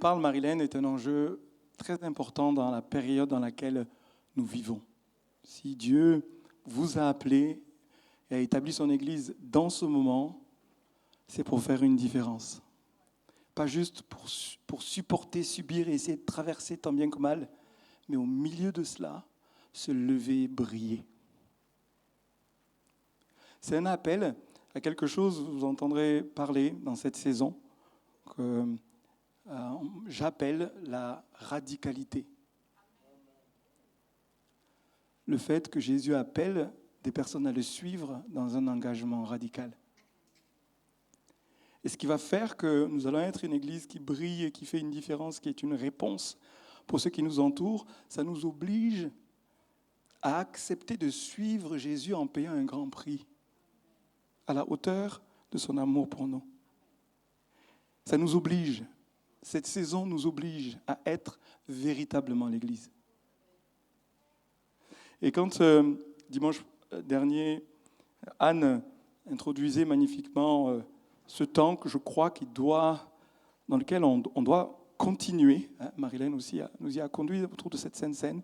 Parle Marilène est un enjeu très important dans la période dans laquelle nous vivons. Si Dieu vous a appelé et a établi son Église dans ce moment, c'est pour faire une différence. Pas juste pour supporter, subir et essayer de traverser tant bien que mal, mais au milieu de cela, se lever et briller. C'est un appel à quelque chose, vous entendrez parler dans cette saison, que j'appelle la radicalité. Le fait que Jésus appelle des personnes à le suivre dans un engagement radical. Et ce qui va faire que nous allons être une église qui brille et qui fait une différence, qui est une réponse pour ceux qui nous entourent, ça nous oblige à accepter de suivre Jésus en payant un grand prix, à la hauteur de son amour pour nous. Ça nous oblige, cette saison nous oblige à être véritablement l'Église. Et quand dimanche dernier, Anne introduisait magnifiquement ce temps que je crois dans lequel on doit continuer, Marilène aussi nous y a conduit autour de cette sainte scène,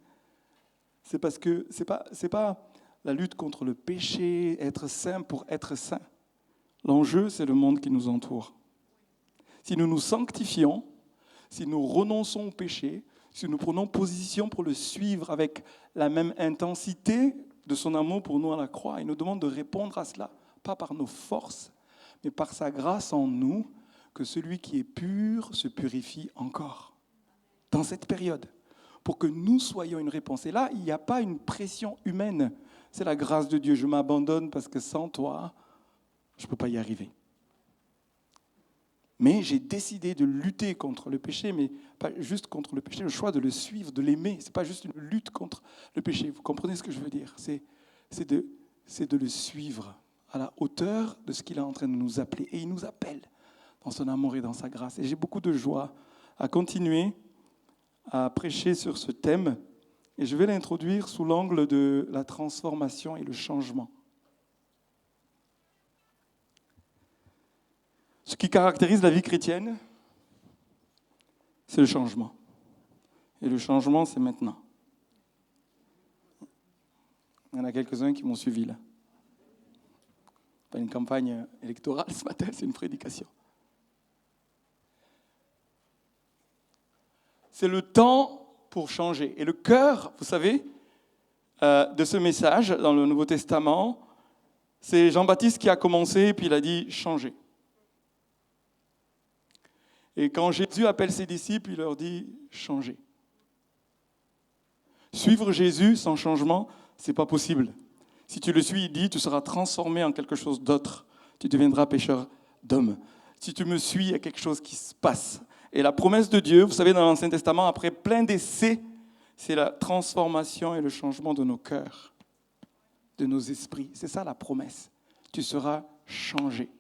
c'est parce que c'est pas la lutte contre le péché, être saint pour être saint. L'enjeu, c'est le monde qui nous entoure. Si nous nous sanctifions, si nous renonçons au péché, si nous prenons position pour le suivre avec la même intensité de son amour pour nous à la croix, il nous demande de répondre à cela, pas par nos forces, mais par sa grâce en nous, que celui qui est pur se purifie encore. Dans cette période, pour que nous soyons une réponse. Et là, il n'y a pas une pression humaine. C'est la grâce de Dieu. Je m'abandonne parce que sans toi, je ne peux pas y arriver. Mais j'ai décidé de lutter contre le péché, mais pas juste contre le péché, le choix de le suivre, de l'aimer. Ce n'est pas juste une lutte contre le péché. Vous comprenez ce que je veux dire ? C'est de le suivre à la hauteur de ce qu'il est en train de nous appeler. Et il nous appelle dans son amour et dans sa grâce. Et j'ai beaucoup de joie à continuer à prêcher sur ce thème. Et je vais l'introduire sous l'angle de la transformation et le changement. Ce qui caractérise la vie chrétienne, c'est le changement. Et le changement, c'est maintenant. Il y en a quelques-uns qui m'ont suivi là. Pas une campagne électorale ce matin, c'est une prédication. C'est le temps pour changer. Et le cœur, vous savez, de ce message dans le Nouveau Testament, c'est Jean-Baptiste qui a commencé, puis il a dit « changer ». Et quand Jésus appelle ses disciples, il leur dit « changer ». Suivre Jésus sans changement, ce n'est pas possible. Si tu le suis, il dit « tu seras transformé en quelque chose d'autre. Tu deviendras pécheur d'hommes. » Si tu me suis, il y a quelque chose qui se passe. Et la promesse de Dieu, vous savez, dans l'Ancien Testament, après plein d'essais, c'est la transformation et le changement de nos cœurs, de nos esprits. C'est ça la promesse. Tu seras changé.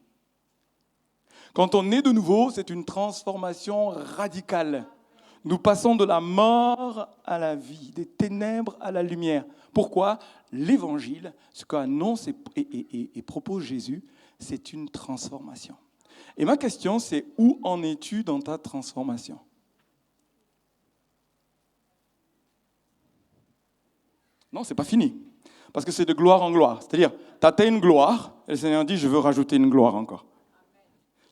Quand on est de nouveau, c'est une transformation radicale. Nous passons de la mort à la vie, des ténèbres à la lumière. Pourquoi ? L'Évangile, ce qu'annonce et propose Jésus, c'est une transformation. Et ma question, c'est où en es-tu dans ta transformation ? Non, ce n'est pas fini. Parce que c'est de gloire en gloire. C'est-à-dire, tu atteins une gloire, et le Seigneur dit, je veux rajouter une gloire encore.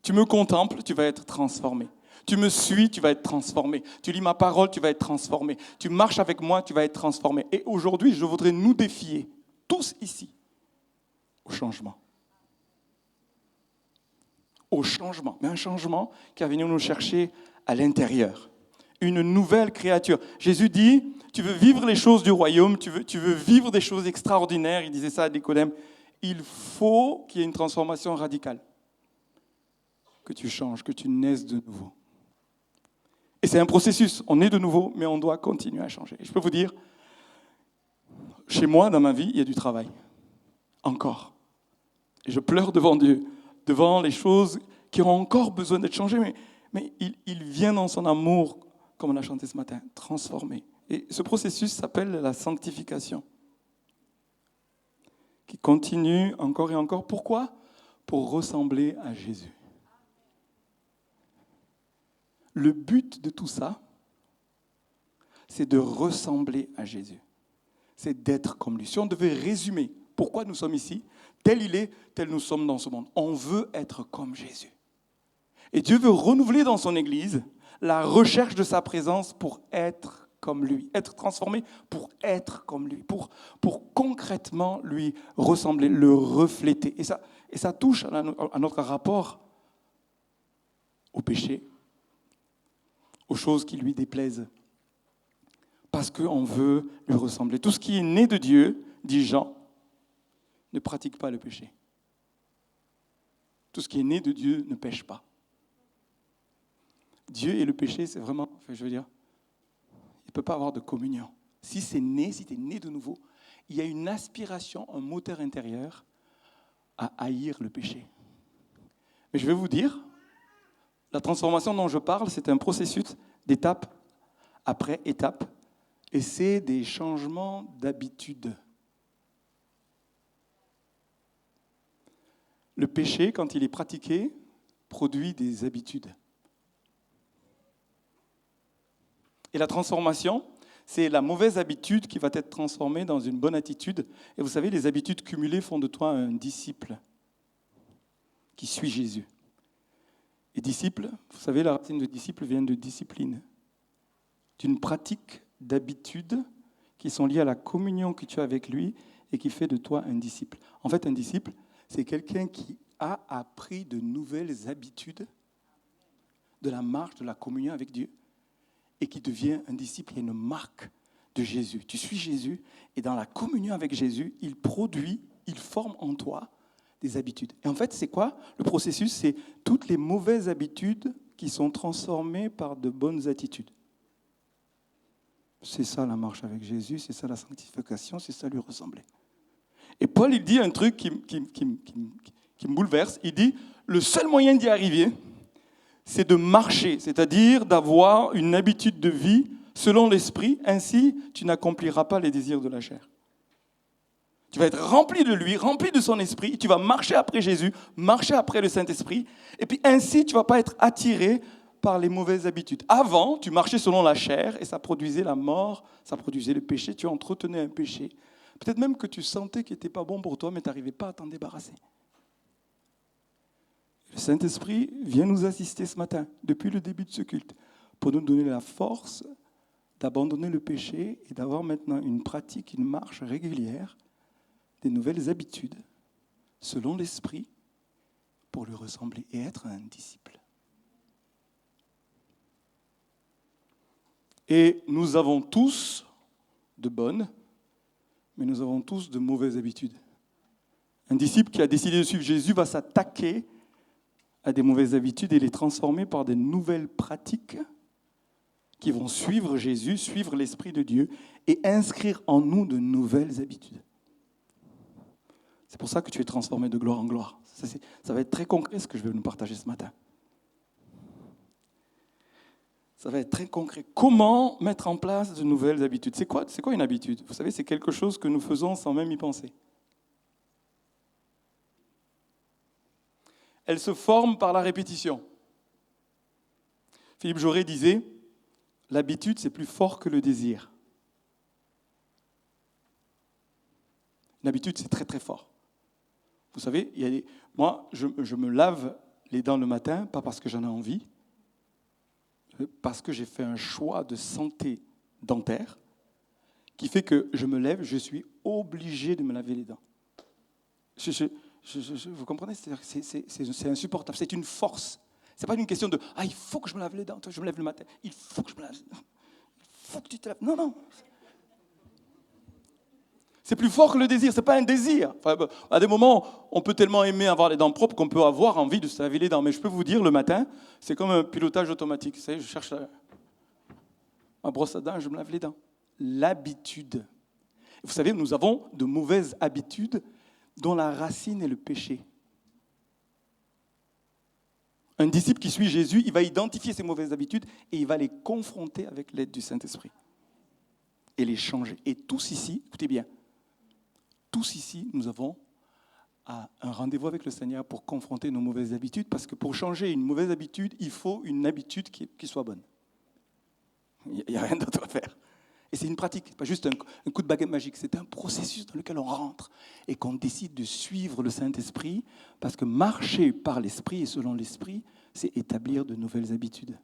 Tu me contemples, tu vas être transformé. Tu me suis, tu vas être transformé. Tu lis ma parole, tu vas être transformé. Tu marches avec moi, tu vas être transformé. Et aujourd'hui, je voudrais nous défier, tous ici, au changement. Au changement. Mais un changement qui va venir nous chercher à l'intérieur. Une nouvelle créature. Jésus dit, tu veux vivre les choses du royaume, tu veux vivre des choses extraordinaires. Il disait ça à Nicodème. Il faut qu'il y ait une transformation radicale. Que tu changes, que tu naisses de nouveau. Et c'est un processus. On est de nouveau, mais on doit continuer à changer. Et je peux vous dire, chez moi, dans ma vie, il y a du travail. Encore. Et je pleure devant Dieu, devant les choses qui ont encore besoin d'être changées. Mais il vient dans son amour, comme on a chanté ce matin, transformer. Et ce processus s'appelle la sanctification. Qui continue encore et encore. Pourquoi ? Pour ressembler à Jésus. Le but de tout ça, c'est de ressembler à Jésus. C'est d'être comme lui. Si on devait résumer pourquoi nous sommes ici, tel il est, tel nous sommes dans ce monde. On veut être comme Jésus. Et Dieu veut renouveler dans son Église la recherche de sa présence pour être comme lui, être transformé pour être comme lui, pour concrètement lui ressembler, le refléter. Et ça touche à notre rapport au péché, aux choses qui lui déplaisent, parce qu'on veut lui ressembler. Tout ce qui est né de Dieu, dit Jean, ne pratique pas le péché. Tout ce qui est né de Dieu ne pêche pas. Dieu et le péché, c'est vraiment, il ne peut pas avoir de communion. Si tu es né de nouveau, il y a une aspiration, un moteur intérieur à haïr le péché. Mais je vais vous dire, la transformation dont je parle, c'est un processus d'étape après étape, et c'est des changements d'habitude. Le péché, quand il est pratiqué, produit des habitudes. Et la transformation, c'est la mauvaise habitude qui va être transformée dans une bonne attitude. Et vous savez, les habitudes cumulées font de toi un disciple qui suit Jésus. Et disciple, vous savez, la racine de disciple vient de discipline. D'une pratique d'habitudes qui sont liées à la communion que tu as avec lui et qui fait de toi un disciple. En fait, un disciple, c'est quelqu'un qui a appris de nouvelles habitudes de la marche, de la communion avec Dieu, et qui devient un disciple. Il y a une marque de Jésus. Tu suis Jésus, et dans la communion avec Jésus, il forme en toi des habitudes. Et en fait, c'est quoi le processus? C'est toutes les mauvaises habitudes qui sont transformées par de bonnes attitudes. C'est ça la marche avec Jésus, c'est ça la sanctification, c'est ça lui ressembler. Et Paul, il dit un truc qui me bouleverse. Il dit, le seul moyen d'y arriver, c'est de marcher, c'est-à-dire d'avoir une habitude de vie selon l'esprit. Ainsi, tu n'accompliras pas les désirs de la chair. Tu vas être rempli de lui, rempli de son esprit. Tu vas marcher après Jésus, marcher après le Saint-Esprit. Et puis ainsi, tu ne vas pas être attiré par les mauvaises habitudes. Avant, tu marchais selon la chair et ça produisait la mort, ça produisait le péché. Tu entretenais un péché. Peut-être même que tu sentais qu'il n'était pas bon pour toi, mais tu n'arrivais pas à t'en débarrasser. Le Saint-Esprit vient nous assister ce matin, depuis le début de ce culte, pour nous donner la force d'abandonner le péché et d'avoir maintenant une pratique, une marche régulière, des nouvelles habitudes, selon l'Esprit, pour lui ressembler et être un disciple. Et nous avons tous de bonnes, mais nous avons tous de mauvaises habitudes. Un disciple qui a décidé de suivre Jésus va s'attaquer à des mauvaises habitudes et les transformer par des nouvelles pratiques qui vont suivre Jésus, suivre l'Esprit de Dieu et inscrire en nous de nouvelles habitudes. C'est pour ça que tu es transformé de gloire en gloire. Ça va être très concret ce que je vais nous partager ce matin. Ça va être très concret. Comment mettre en place de nouvelles habitudes? C'est quoi une habitude? Vous savez, c'est quelque chose que nous faisons sans même y penser. Elle se forme par la répétition. Philippe Jaurès disait, l'habitude, c'est plus fort que le désir. L'habitude, c'est très très fort. Vous savez, moi, je me lave les dents le matin, pas parce que j'en ai envie, parce que j'ai fait un choix de santé dentaire qui fait que je me lève, je suis obligé de me laver les dents. Vous comprenez? C'est insupportable, c'est une force. Ce n'est pas une question de « Ah, il faut que je me lave les dents, je me lève le matin, il faut que je me lave les dents, il faut que tu te laves. » Non, non. C'est plus fort que le désir, ce n'est pas un désir. Enfin, à des moments, on peut tellement aimer avoir les dents propres qu'on peut avoir envie de se laver les dents. Mais je peux vous dire, le matin, c'est comme un pilotage automatique. Vous savez, je cherche ma brosse à dents, je me lave les dents. L'habitude. Vous savez, nous avons de mauvaises habitudes dont la racine est le péché. Un disciple qui suit Jésus, il va identifier ses mauvaises habitudes et il va les confronter avec l'aide du Saint-Esprit. Et les changer. Et tous ici, écoutez bien, tous ici, nous avons à un rendez-vous avec le Seigneur pour confronter nos mauvaises habitudes, parce que pour changer une mauvaise habitude, il faut une habitude qui soit bonne. Il n'y a rien d'autre à faire. Et c'est une pratique, c'est pas juste un coup de baguette magique, c'est un processus dans lequel on rentre et qu'on décide de suivre le Saint-Esprit, parce que marcher par l'Esprit et selon l'Esprit, c'est établir de nouvelles habitudes.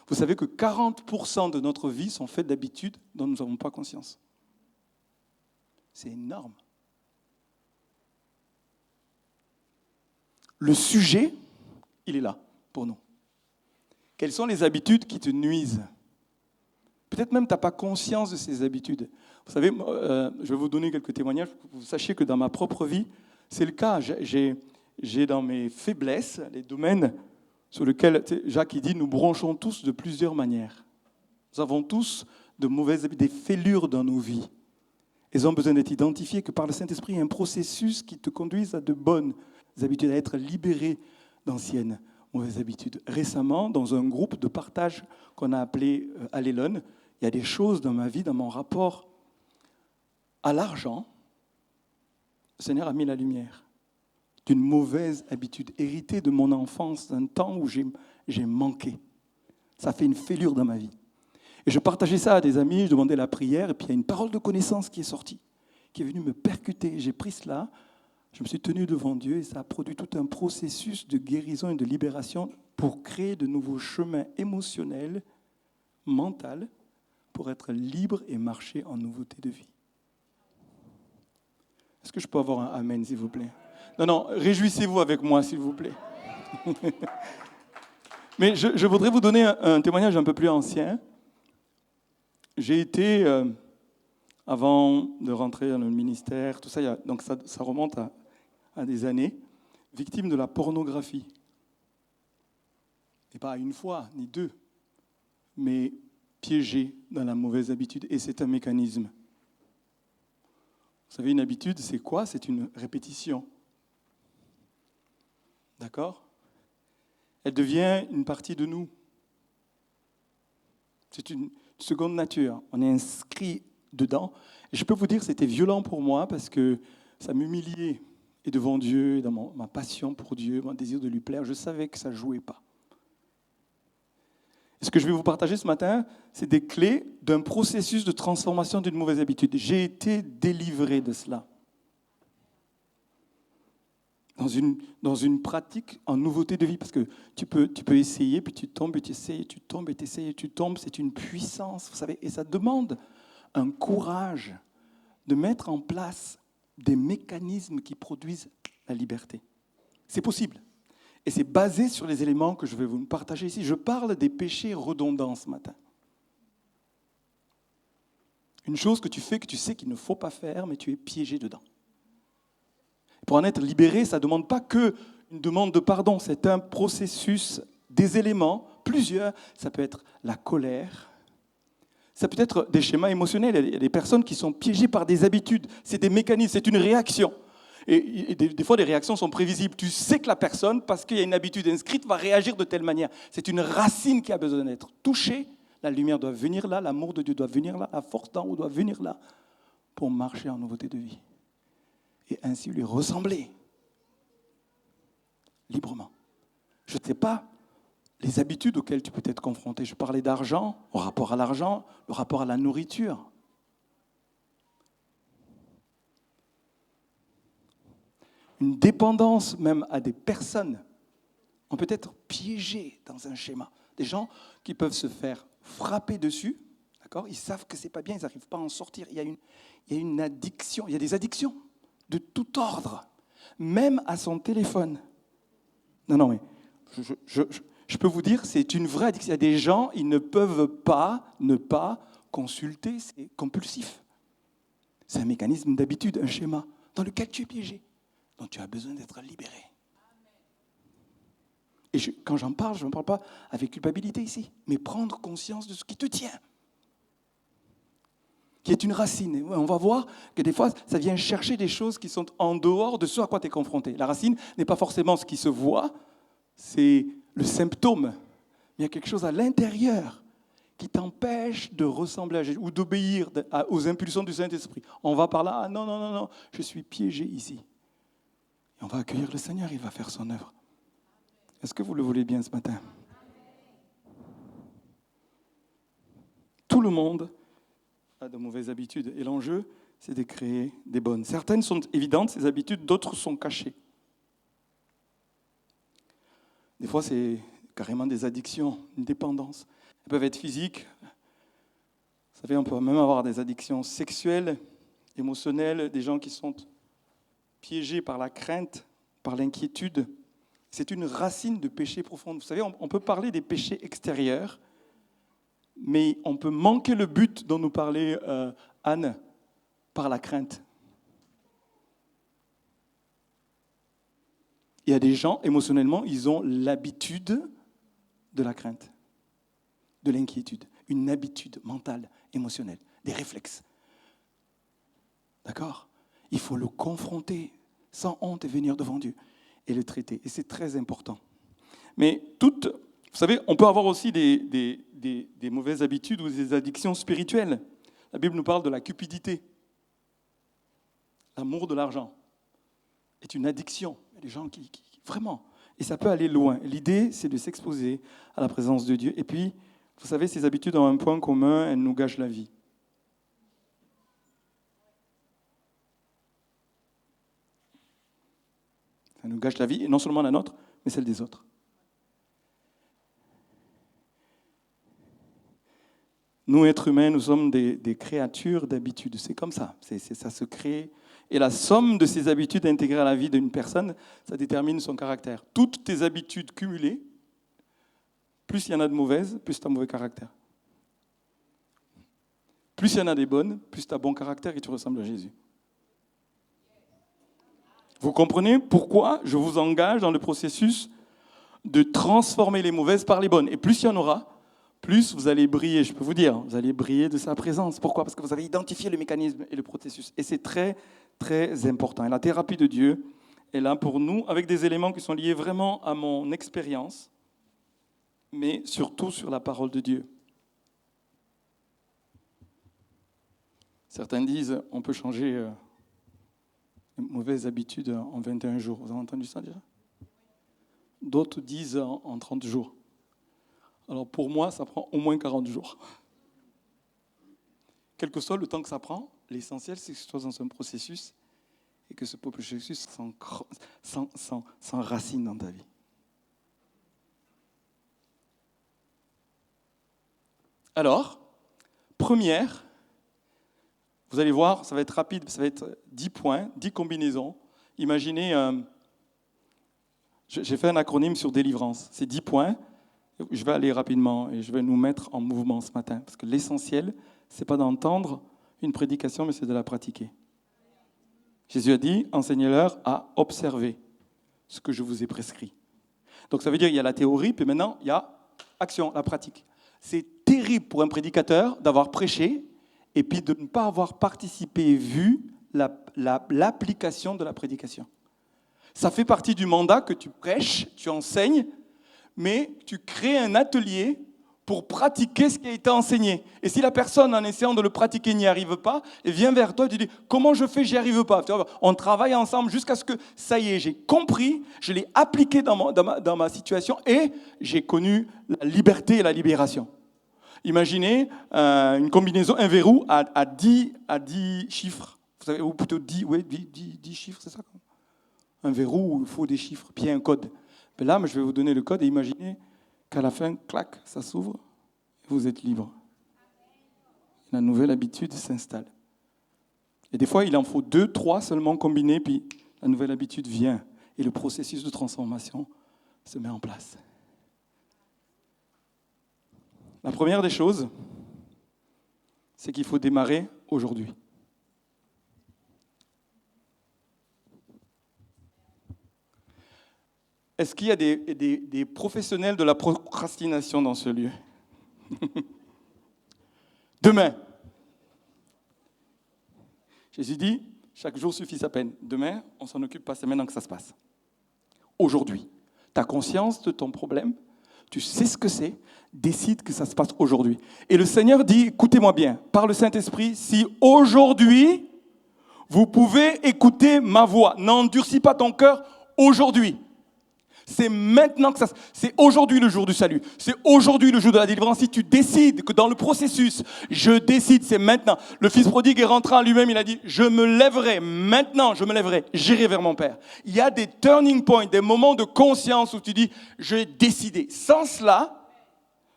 Vous savez que 40% de notre vie sont faits d'habitudes dont nous n'avons pas conscience. C'est énorme. Le sujet, il est là pour nous. Quelles sont les habitudes qui te nuisent ? Peut-être même tu n'as pas conscience de ces habitudes. Vous savez, je vais vous donner quelques témoignages pour que vous sachiez que dans ma propre vie, c'est le cas. J'ai dans mes faiblesses les domaines sur lesquels, Jacques il dit, nous bronchons tous de plusieurs manières. Nous avons tous de mauvaises habitudes, des fêlures dans nos vies. Elles ont besoin d'être identifiées, que par le Saint-Esprit, il y a un processus qui te conduise à de bonnes habitudes, à être libéré d'anciennes mauvaises habitudes. Récemment, dans un groupe de partage qu'on a appelé Allélone, il y a des choses dans ma vie, dans mon rapport à l'argent, le Seigneur a mis la lumière d'une mauvaise habitude héritée de mon enfance, d'un temps où j'ai manqué. Ça fait une fêlure dans ma vie. Et je partageais ça à des amis, je demandais la prière, et puis il y a une parole de connaissance qui est sortie, qui est venue me percuter. J'ai pris cela, je me suis tenu devant Dieu, et ça a produit tout un processus de guérison et de libération pour créer de nouveaux chemins émotionnels, mentaux, pour être libre et marcher en nouveauté de vie. Est-ce que je peux avoir un amen, s'il vous plaît ? Non, réjouissez-vous avec moi, s'il vous plaît. Mais je voudrais vous donner un témoignage un peu plus ancien. J'ai été, avant de rentrer dans le ministère, tout ça, donc ça remonte à des années, victime de la pornographie. Et pas une fois, ni deux, mais piégé dans la mauvaise habitude. Et c'est un mécanisme. Vous savez, une habitude, c'est quoi ? C'est une répétition. D'accord ? Elle devient une partie de nous. C'est une seconde nature. On est inscrit dedans. Et je peux vous dire que c'était violent pour moi parce que ça m'humiliait. Et devant Dieu, dans ma passion pour Dieu, mon désir de lui plaire, je savais que ça ne jouait pas. Et ce que je vais vous partager ce matin, c'est des clés d'un processus de transformation d'une mauvaise habitude. J'ai été délivré de cela. Dans une pratique en nouveauté de vie, parce que tu peux essayer, puis tu tombes, et tu essayes, et tu tombes, et tu essayes, et tu tombes. C'est une puissance, vous savez, et ça demande un courage de mettre en place des mécanismes qui produisent la liberté. C'est possible. Et c'est basé sur les éléments que je vais vous partager ici. Je parle des péchés redondants ce matin. Une chose que tu fais, que tu sais qu'il ne faut pas faire, mais tu es piégé dedans. Pour en être libéré, ça ne demande pas qu'une demande de pardon, c'est un processus, des éléments, plusieurs. Ça peut être la colère, ça peut être des schémas émotionnels. Il y a des personnes qui sont piégées par des habitudes, c'est des mécanismes, c'est une réaction. Et des fois, les réactions sont prévisibles. Tu sais que la personne, parce qu'il y a une habitude inscrite, va réagir de telle manière. C'est une racine qui a besoin d'être touchée. La lumière doit venir là, l'amour de Dieu doit venir là, la force d'en haut doit venir là pour marcher en nouveauté de vie. Et ainsi lui ressembler librement. Je ne sais pas les habitudes auxquelles tu peux être confronté. Je parlais d'argent, au rapport à l'argent, le rapport à la nourriture. Une dépendance même à des personnes. On peut être piégé dans un schéma. Des gens qui peuvent se faire frapper dessus, d'accord ? Ils savent que ce n'est pas bien, ils n'arrivent pas à en sortir. Il y a une addiction, il y a des addictions de tout ordre, même à son téléphone. Non, mais je peux vous dire, c'est une vraie addiction. Il y a des gens, ils ne peuvent pas ne pas consulter, c'est compulsif. C'est un mécanisme d'habitude, un schéma dans lequel tu es piégé, dont tu as besoin d'être libéré. Et quand j'en parle, je ne parle pas avec culpabilité ici, mais prendre conscience de ce qui te tient, qui est une racine. Et on va voir que des fois, ça vient chercher des choses qui sont en dehors de ce à quoi tu es confronté. La racine n'est pas forcément ce qui se voit, c'est le symptôme. Il y a quelque chose à l'intérieur qui t'empêche de ressembler à Jésus ou d'obéir aux impulsions du Saint-Esprit. On va par là, ah non, je suis piégé ici. Et on va accueillir le Seigneur, il va faire son œuvre. Est-ce que vous le voulez bien ce matin? Tout le monde a de mauvaises habitudes. Et l'enjeu, c'est de créer des bonnes. Certaines sont évidentes, ces habitudes, d'autres sont cachées. Des fois, c'est carrément des addictions, une dépendance. Elles peuvent être physiques. Vous savez, on peut même avoir des addictions sexuelles, émotionnelles, des gens qui sont piégés par la crainte, par l'inquiétude. C'est une racine de péché profond. Vous savez, on peut parler des péchés extérieurs, mais on peut manquer le but dont nous parlait Anne, par la crainte. Il y a des gens, émotionnellement, ils ont l'habitude de la crainte, de l'inquiétude, une habitude mentale, émotionnelle, des réflexes. D'accord? Il faut le confronter sans honte et venir devant Dieu et le traiter. Et c'est très important. Mais vous savez, on peut avoir aussi des mauvaises habitudes ou des addictions spirituelles. La Bible nous parle de la cupidité. L'amour de l'argent est une addiction. Il y a des gens qui vraiment, et ça peut aller loin. L'idée, c'est de s'exposer à la présence de Dieu. Et puis, vous savez, ces habitudes ont un point commun, elles nous gâchent la vie. Ça nous gâche la vie, et non seulement la nôtre, mais celle des autres. Nous, êtres humains, nous sommes des créatures d'habitudes. C'est comme ça. Ça se crée. Et la somme de ces habitudes intégrées à la vie d'une personne, ça détermine son caractère. Toutes tes habitudes cumulées, plus il y en a de mauvaises, plus tu as mauvais caractère. Plus il y en a des bonnes, plus tu as bon caractère et tu ressembles à Jésus. Vous comprenez pourquoi je vous engage dans le processus de transformer les mauvaises par les bonnes. Et plus il y en aura, plus vous allez briller, je peux vous dire, vous allez briller de sa présence. Pourquoi? Parce que vous avez identifié le mécanisme et le processus. Et c'est très, très important. Et la thérapie de Dieu est là pour nous, avec des éléments qui sont liés vraiment à mon expérience, mais surtout sur la parole de Dieu. Certains disent, on peut changer une mauvaise habitude en 21 jours. Vous avez entendu ça déjà? D'autres disent en 30 jours. Alors pour moi, ça prend au moins 40 jours. Quel que soit le temps que ça prend, l'essentiel, c'est que ce soit dans un processus et que ce processus s'enracine dans ta vie. Alors, première, vous allez voir, ça va être rapide, ça va être 10 points, 10 combinaisons. Imaginez, j'ai fait un acronyme sur délivrance. C'est 10 points. Je vais aller rapidement et je vais nous mettre en mouvement ce matin. Parce que l'essentiel, ce n'est pas d'entendre une prédication, mais c'est de la pratiquer. Jésus a dit, enseignez-leur à observer ce que je vous ai prescrit. Donc ça veut dire qu'il y a la théorie, puis maintenant, il y a action, la pratique. C'est terrible pour un prédicateur d'avoir prêché et puis de ne pas avoir participé et vu l'application de la prédication. Ça fait partie du mandat que tu prêches, tu enseignes, mais tu crées un atelier pour pratiquer ce qui a été enseigné. Et si la personne, en essayant de le pratiquer, n'y arrive pas, elle vient vers toi et tu dis « Comment je fais, j'y arrive pas ?» On travaille ensemble jusqu'à ce que, ça y est, j'ai compris, je l'ai appliqué dans ma situation et j'ai connu la liberté et la libération. Imaginez une combinaison, un verrou à 10 chiffres. Vous savez, ou plutôt 10 chiffres, c'est ça? Un verrou où il faut des chiffres, puis un code. Mais là, je vais vous donner le code et imaginez qu'à la fin, clac, ça s'ouvre et vous êtes libre. La nouvelle habitude s'installe. Et des fois, il en faut 2, 3 seulement combinés, puis la nouvelle habitude vient et le processus de transformation se met en place. La première des choses, c'est qu'il faut démarrer aujourd'hui. Est-ce qu'il y a des professionnels de la procrastination dans ce lieu? Demain. Jésus dit, chaque jour suffit sa peine. Demain, on ne s'en occupe pas, c'est maintenant que ça se passe. Aujourd'hui, tu as conscience de ton problème, tu sais ce que c'est, décide que ça se passe aujourd'hui. Et le Seigneur dit, écoutez-moi bien, par le Saint-Esprit, si aujourd'hui, vous pouvez écouter ma voix, n'endurcis pas ton cœur aujourd'hui. C'est maintenant que c'est aujourd'hui le jour du salut. C'est aujourd'hui le jour de la délivrance. Si tu décides que dans le processus, je décide, c'est maintenant. Le fils prodigue est rentré en lui-même, il a dit, je me lèverai, maintenant je me lèverai, j'irai vers mon Père. Il y a des turning points, des moments de conscience où tu dis, j'ai décidé. Sans cela,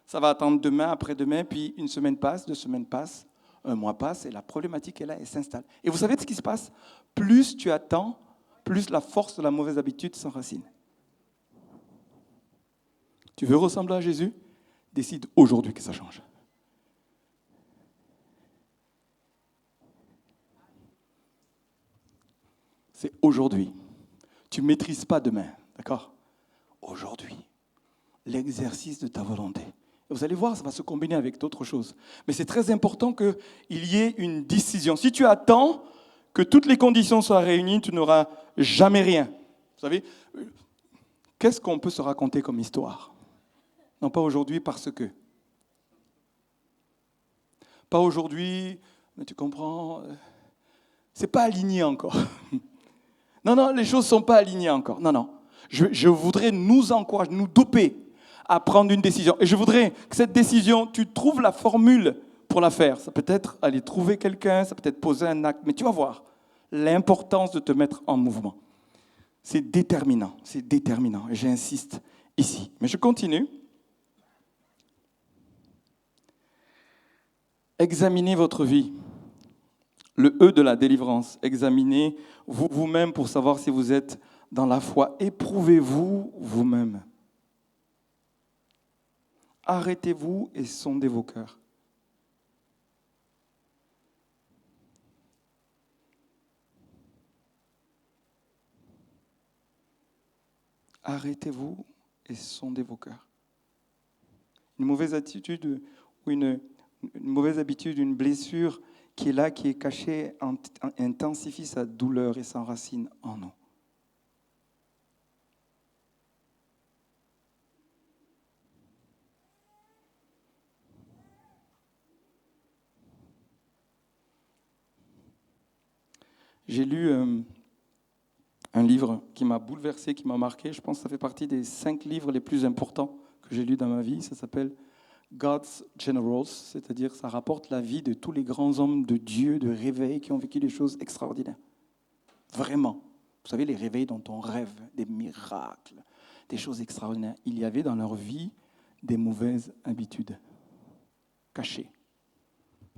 ça va attendre demain, après-demain, puis une semaine passe, 2 semaines passent, un mois passe, et la problématique est là, elle s'installe. Et vous savez ce qui se passe? Plus tu attends, plus la force de la mauvaise habitude s'enracine. Tu veux ressembler à Jésus? Décide aujourd'hui que ça change. C'est aujourd'hui. Tu ne maîtrises pas demain, d'accord? Aujourd'hui. L'exercice de ta volonté. Et vous allez voir, ça va se combiner avec d'autres choses. Mais c'est très important qu'il y ait une décision. Si tu attends que toutes les conditions soient réunies, tu n'auras jamais rien. Vous savez, qu'est-ce qu'on peut se raconter comme histoire? Non, pas aujourd'hui parce que. Pas aujourd'hui, mais tu comprends, c'est pas aligné encore. Non, les choses ne sont pas alignées encore. Non. Je voudrais nous encourager, nous doper à prendre une décision. Et je voudrais que cette décision, tu trouves la formule pour la faire. Ça peut être aller trouver quelqu'un, ça peut être poser un acte, mais tu vas voir l'importance de te mettre en mouvement. C'est déterminant, et j'insiste ici. Mais je continue. Examinez votre vie. Le E de la délivrance. Examinez vous-même pour savoir si vous êtes dans la foi. Éprouvez-vous vous-même. Arrêtez-vous et sondez vos cœurs. Arrêtez-vous et sondez vos cœurs. Une mauvaise attitude ou une mauvaise habitude, une blessure qui est là, qui est cachée, intensifie sa douleur et s'enracine en nous. J'ai lu un livre qui m'a bouleversé, qui m'a marqué. Je pense que ça fait partie des 5 livres les plus importants que j'ai lus dans ma vie. Ça s'appelle God's Generals, c'est-à-dire ça rapporte la vie de tous les grands hommes de Dieu, de réveil, qui ont vécu des choses extraordinaires. Vraiment. Vous savez, les réveils dont on rêve, des miracles, des choses extraordinaires. Il y avait dans leur vie des mauvaises habitudes cachées,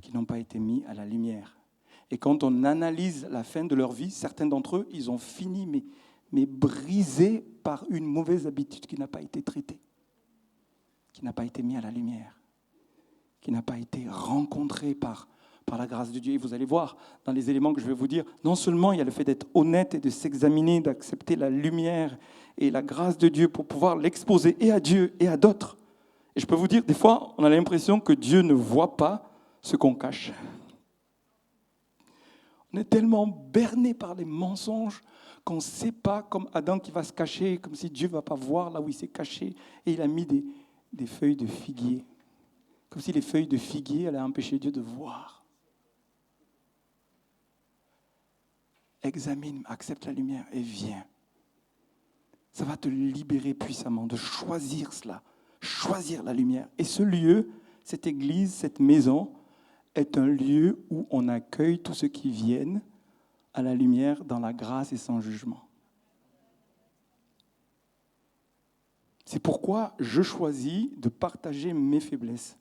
qui n'ont pas été mises à la lumière. Et quand on analyse la fin de leur vie, certains d'entre eux, ils ont fini, mais brisés par une mauvaise habitude qui n'a pas été traitée, qui n'a pas été mise à la lumière, qui n'a pas été rencontrée par la grâce de Dieu. Et vous allez voir, dans les éléments que je vais vous dire, non seulement il y a le fait d'être honnête et de s'examiner, d'accepter la lumière et la grâce de Dieu pour pouvoir l'exposer et à Dieu et à d'autres. Et je peux vous dire, des fois, on a l'impression que Dieu ne voit pas ce qu'on cache. On est tellement berné par les mensonges qu'on ne sait pas, comme Adam qui va se cacher, comme si Dieu ne va pas voir là où il s'est caché. Et il a mis des feuilles de figuier. Comme si les feuilles de figuier allaient empêcher Dieu de voir. Examine, accepte la lumière et viens. Ça va te libérer puissamment de choisir cela, choisir la lumière. Et ce lieu, cette église, cette maison, est un lieu où on accueille tous ceux qui viennent à la lumière dans la grâce et sans jugement. C'est pourquoi je choisis de partager mes faiblesses.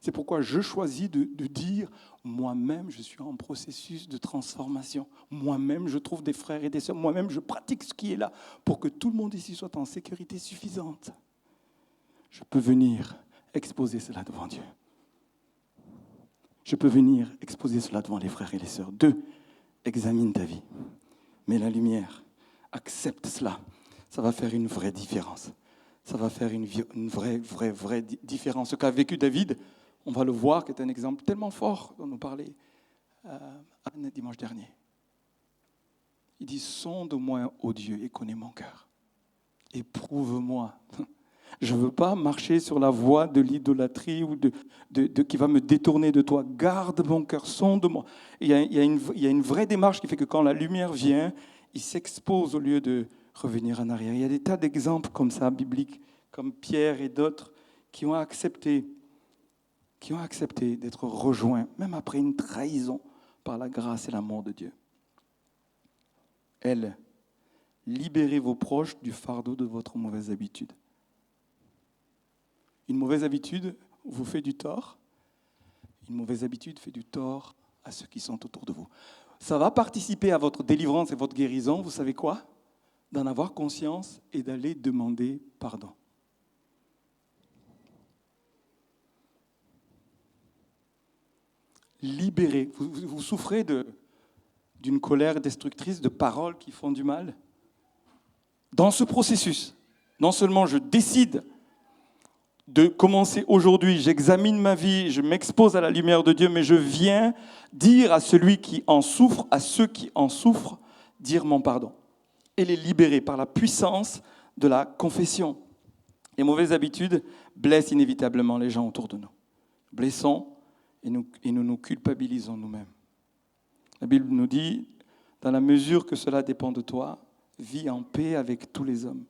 C'est pourquoi je choisis de dire, moi-même, je suis en processus de transformation. Moi-même, je trouve des frères et des sœurs. Moi-même, je pratique ce qui est là pour que tout le monde ici soit en sécurité suffisante. Je peux venir exposer cela devant Dieu. Je peux venir exposer cela devant les frères et les sœurs. 2, examine ta vie. Mets la lumière. Accepte cela. Ça va faire une vraie différence. Ça va faire une vraie différence. Ce qu'a vécu David, on va le voir, qui est un exemple tellement fort dont nous parlait Anne dimanche dernier. Il dit, sonde-moi, ô Dieu, et connais mon cœur. Éprouve-moi. Je ne veux pas marcher sur la voie de l'idolâtrie ou qui va me détourner de toi. Garde mon cœur, sonde-moi. Il y a une vraie démarche qui fait que quand la lumière vient, il s'expose au lieu de revenir en arrière. Il y a des tas d'exemples comme ça, bibliques, comme Pierre et d'autres, qui ont accepté d'être rejoints, même après une trahison, par la grâce et l'amour de Dieu. Elle, libérez vos proches du fardeau de votre mauvaise habitude. Une mauvaise habitude vous fait du tort. Une mauvaise habitude fait du tort à ceux qui sont autour de vous. Ça va participer à votre délivrance et votre guérison, vous savez quoi? D'en avoir conscience et d'aller demander pardon. Libérez. Vous souffrez d'une colère destructrice, de paroles qui font du mal. Dans ce processus, non seulement je décide de commencer aujourd'hui, j'examine ma vie, je m'expose à la lumière de Dieu, mais je viens dire à celui qui en souffre, à ceux qui en souffrent, dire mon pardon et les libérer par la puissance de la confession. Les mauvaises habitudes blessent inévitablement les gens autour de nous. Blessons et nous culpabilisons nous-mêmes. La Bible nous dit, dans la mesure que cela dépend de toi, vis en paix avec tous les hommes.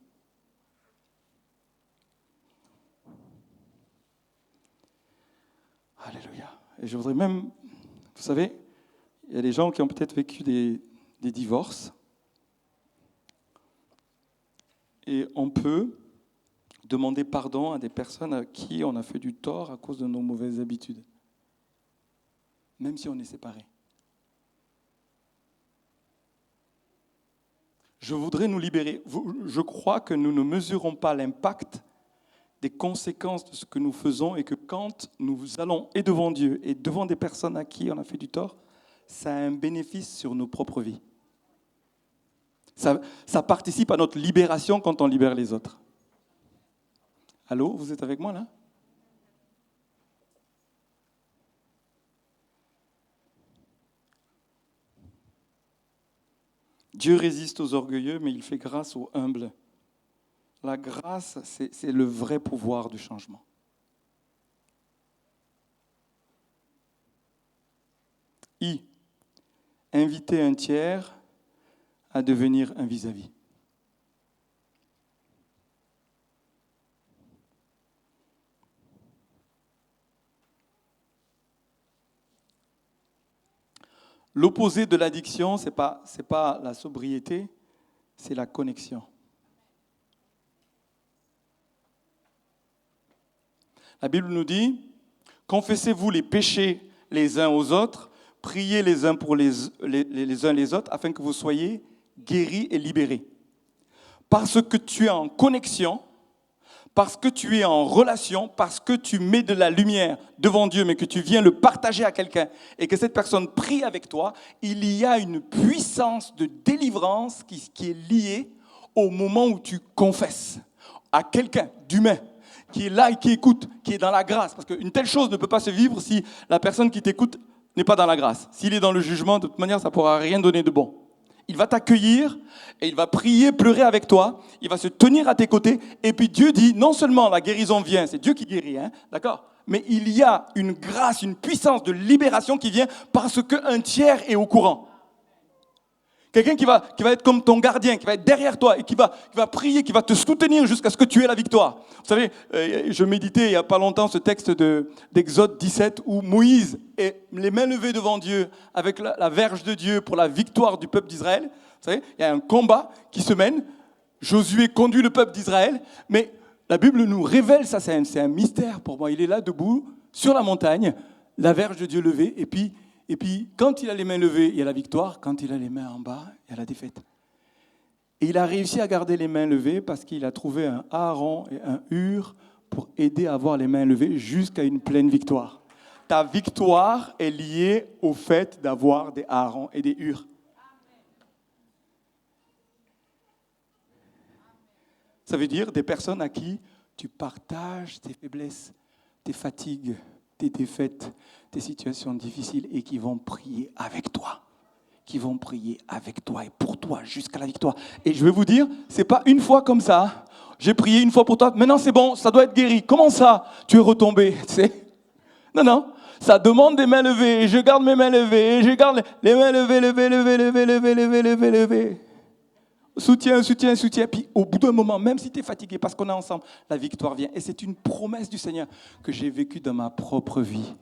Alléluia. Et je voudrais même, vous savez, il y a des gens qui ont peut-être vécu des divorces. Et on peut demander pardon à des personnes à qui on a fait du tort à cause de nos mauvaises habitudes. Même si on est séparés. Je voudrais nous libérer. Je crois que nous ne mesurons pas l'impact des conséquences de ce que nous faisons et que quand nous allons et devant Dieu et devant des personnes à qui on a fait du tort, ça a un bénéfice sur nos propres vies. Ça participe à notre libération quand on libère les autres. Allô, vous êtes avec moi là? Dieu résiste aux orgueilleux, mais il fait grâce aux humbles. La grâce, c'est le vrai pouvoir du changement. Inviter un tiers à devenir un vis-à-vis. L'opposé de l'addiction, c'est pas la sobriété, c'est la connexion. La Bible nous dit, confessez-vous les péchés les uns aux autres, priez les uns pour les uns les autres, afin que vous soyez guéris et libérés. Parce que tu es en connexion, parce que tu es en relation, parce que tu mets de la lumière devant Dieu, mais que tu viens le partager à quelqu'un, et que cette personne prie avec toi, il y a une puissance de délivrance qui est liée au moment où tu confesses à quelqu'un d'humain, qui est là et qui écoute, qui est dans la grâce. Parce qu'une telle chose ne peut pas se vivre si la personne qui t'écoute n'est pas dans la grâce. S'il est dans le jugement, de toute manière, ça ne pourra rien donner de bon. Il va t'accueillir et il va prier, pleurer avec toi. Il va se tenir à tes côtés. Et puis Dieu dit, non seulement la guérison vient, c'est Dieu qui guérit, d'accord ? Mais il y a une grâce, une puissance de libération qui vient parce qu'un tiers est au courant. Quelqu'un qui va être comme ton gardien, qui va être derrière toi et qui va prier, qui va te soutenir jusqu'à ce que tu aies la victoire. Vous savez, je méditais il n'y a pas longtemps ce texte d'Exode 17 où Moïse est les mains levées devant Dieu avec la verge de Dieu pour la victoire du peuple d'Israël. Vous savez, il y a un combat qui se mène. Josué conduit le peuple d'Israël, mais la Bible nous révèle ça, c'est un mystère pour moi. Il est là debout sur la montagne, la verge de Dieu levée, et puis quand il a les mains levées, il y a la victoire. Quand il a les mains en bas, il y a la défaite. Et il a réussi à garder les mains levées parce qu'il a trouvé un Aaron et un Hur pour aider à avoir les mains levées jusqu'à une pleine victoire. Ta victoire est liée au fait d'avoir des Aaron et des Hur. Ça veut dire des personnes à qui tu partages tes faiblesses, tes fatigues, tes défaites, tes situations difficiles et qui vont prier avec toi. Qui vont prier avec toi et pour toi jusqu'à la victoire. Et je vais vous dire, c'est pas une fois comme ça. J'ai prié une fois pour toi, maintenant c'est bon, ça doit être guéri. Comment ça? Tu es retombé, tu sais? Non. Ça demande des mains levées. Et je garde mes mains levées. Et je garde les mains levées. Soutien, soutien, soutien. Puis au bout d'un moment, même si tu es fatigué, parce qu'on est ensemble, la victoire vient. Et c'est une promesse du Seigneur que j'ai vécue dans ma propre vie.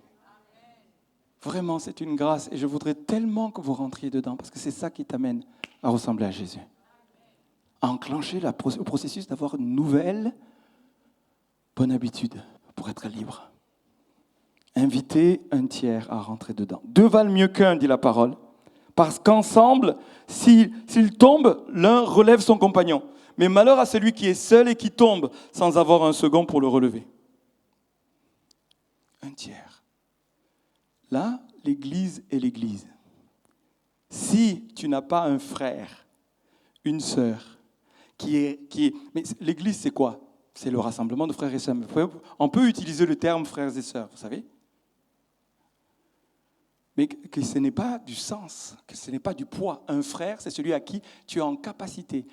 Vraiment, c'est une grâce. Et je voudrais tellement que vous rentriez dedans, parce que c'est ça qui t'amène à ressembler à Jésus. À enclencher le processus d'avoir une nouvelle bonne habitude pour être libre. Inviter un tiers à rentrer dedans. Deux valent mieux qu'un, dit la parole. Parce qu'ensemble, s'il tombe, l'un relève son compagnon. Mais malheur à celui qui est seul et qui tombe sans avoir un second pour le relever. Un tiers. Là, l'Église est l'Église. Si tu n'as pas un frère, une sœur, mais l'Église, c'est quoi? C'est le rassemblement de frères et sœurs. On peut utiliser le terme frères et sœurs, vous savez? Mais que ce n'est pas du sens, que ce n'est pas du poids. Un frère, c'est celui à qui tu es en capacité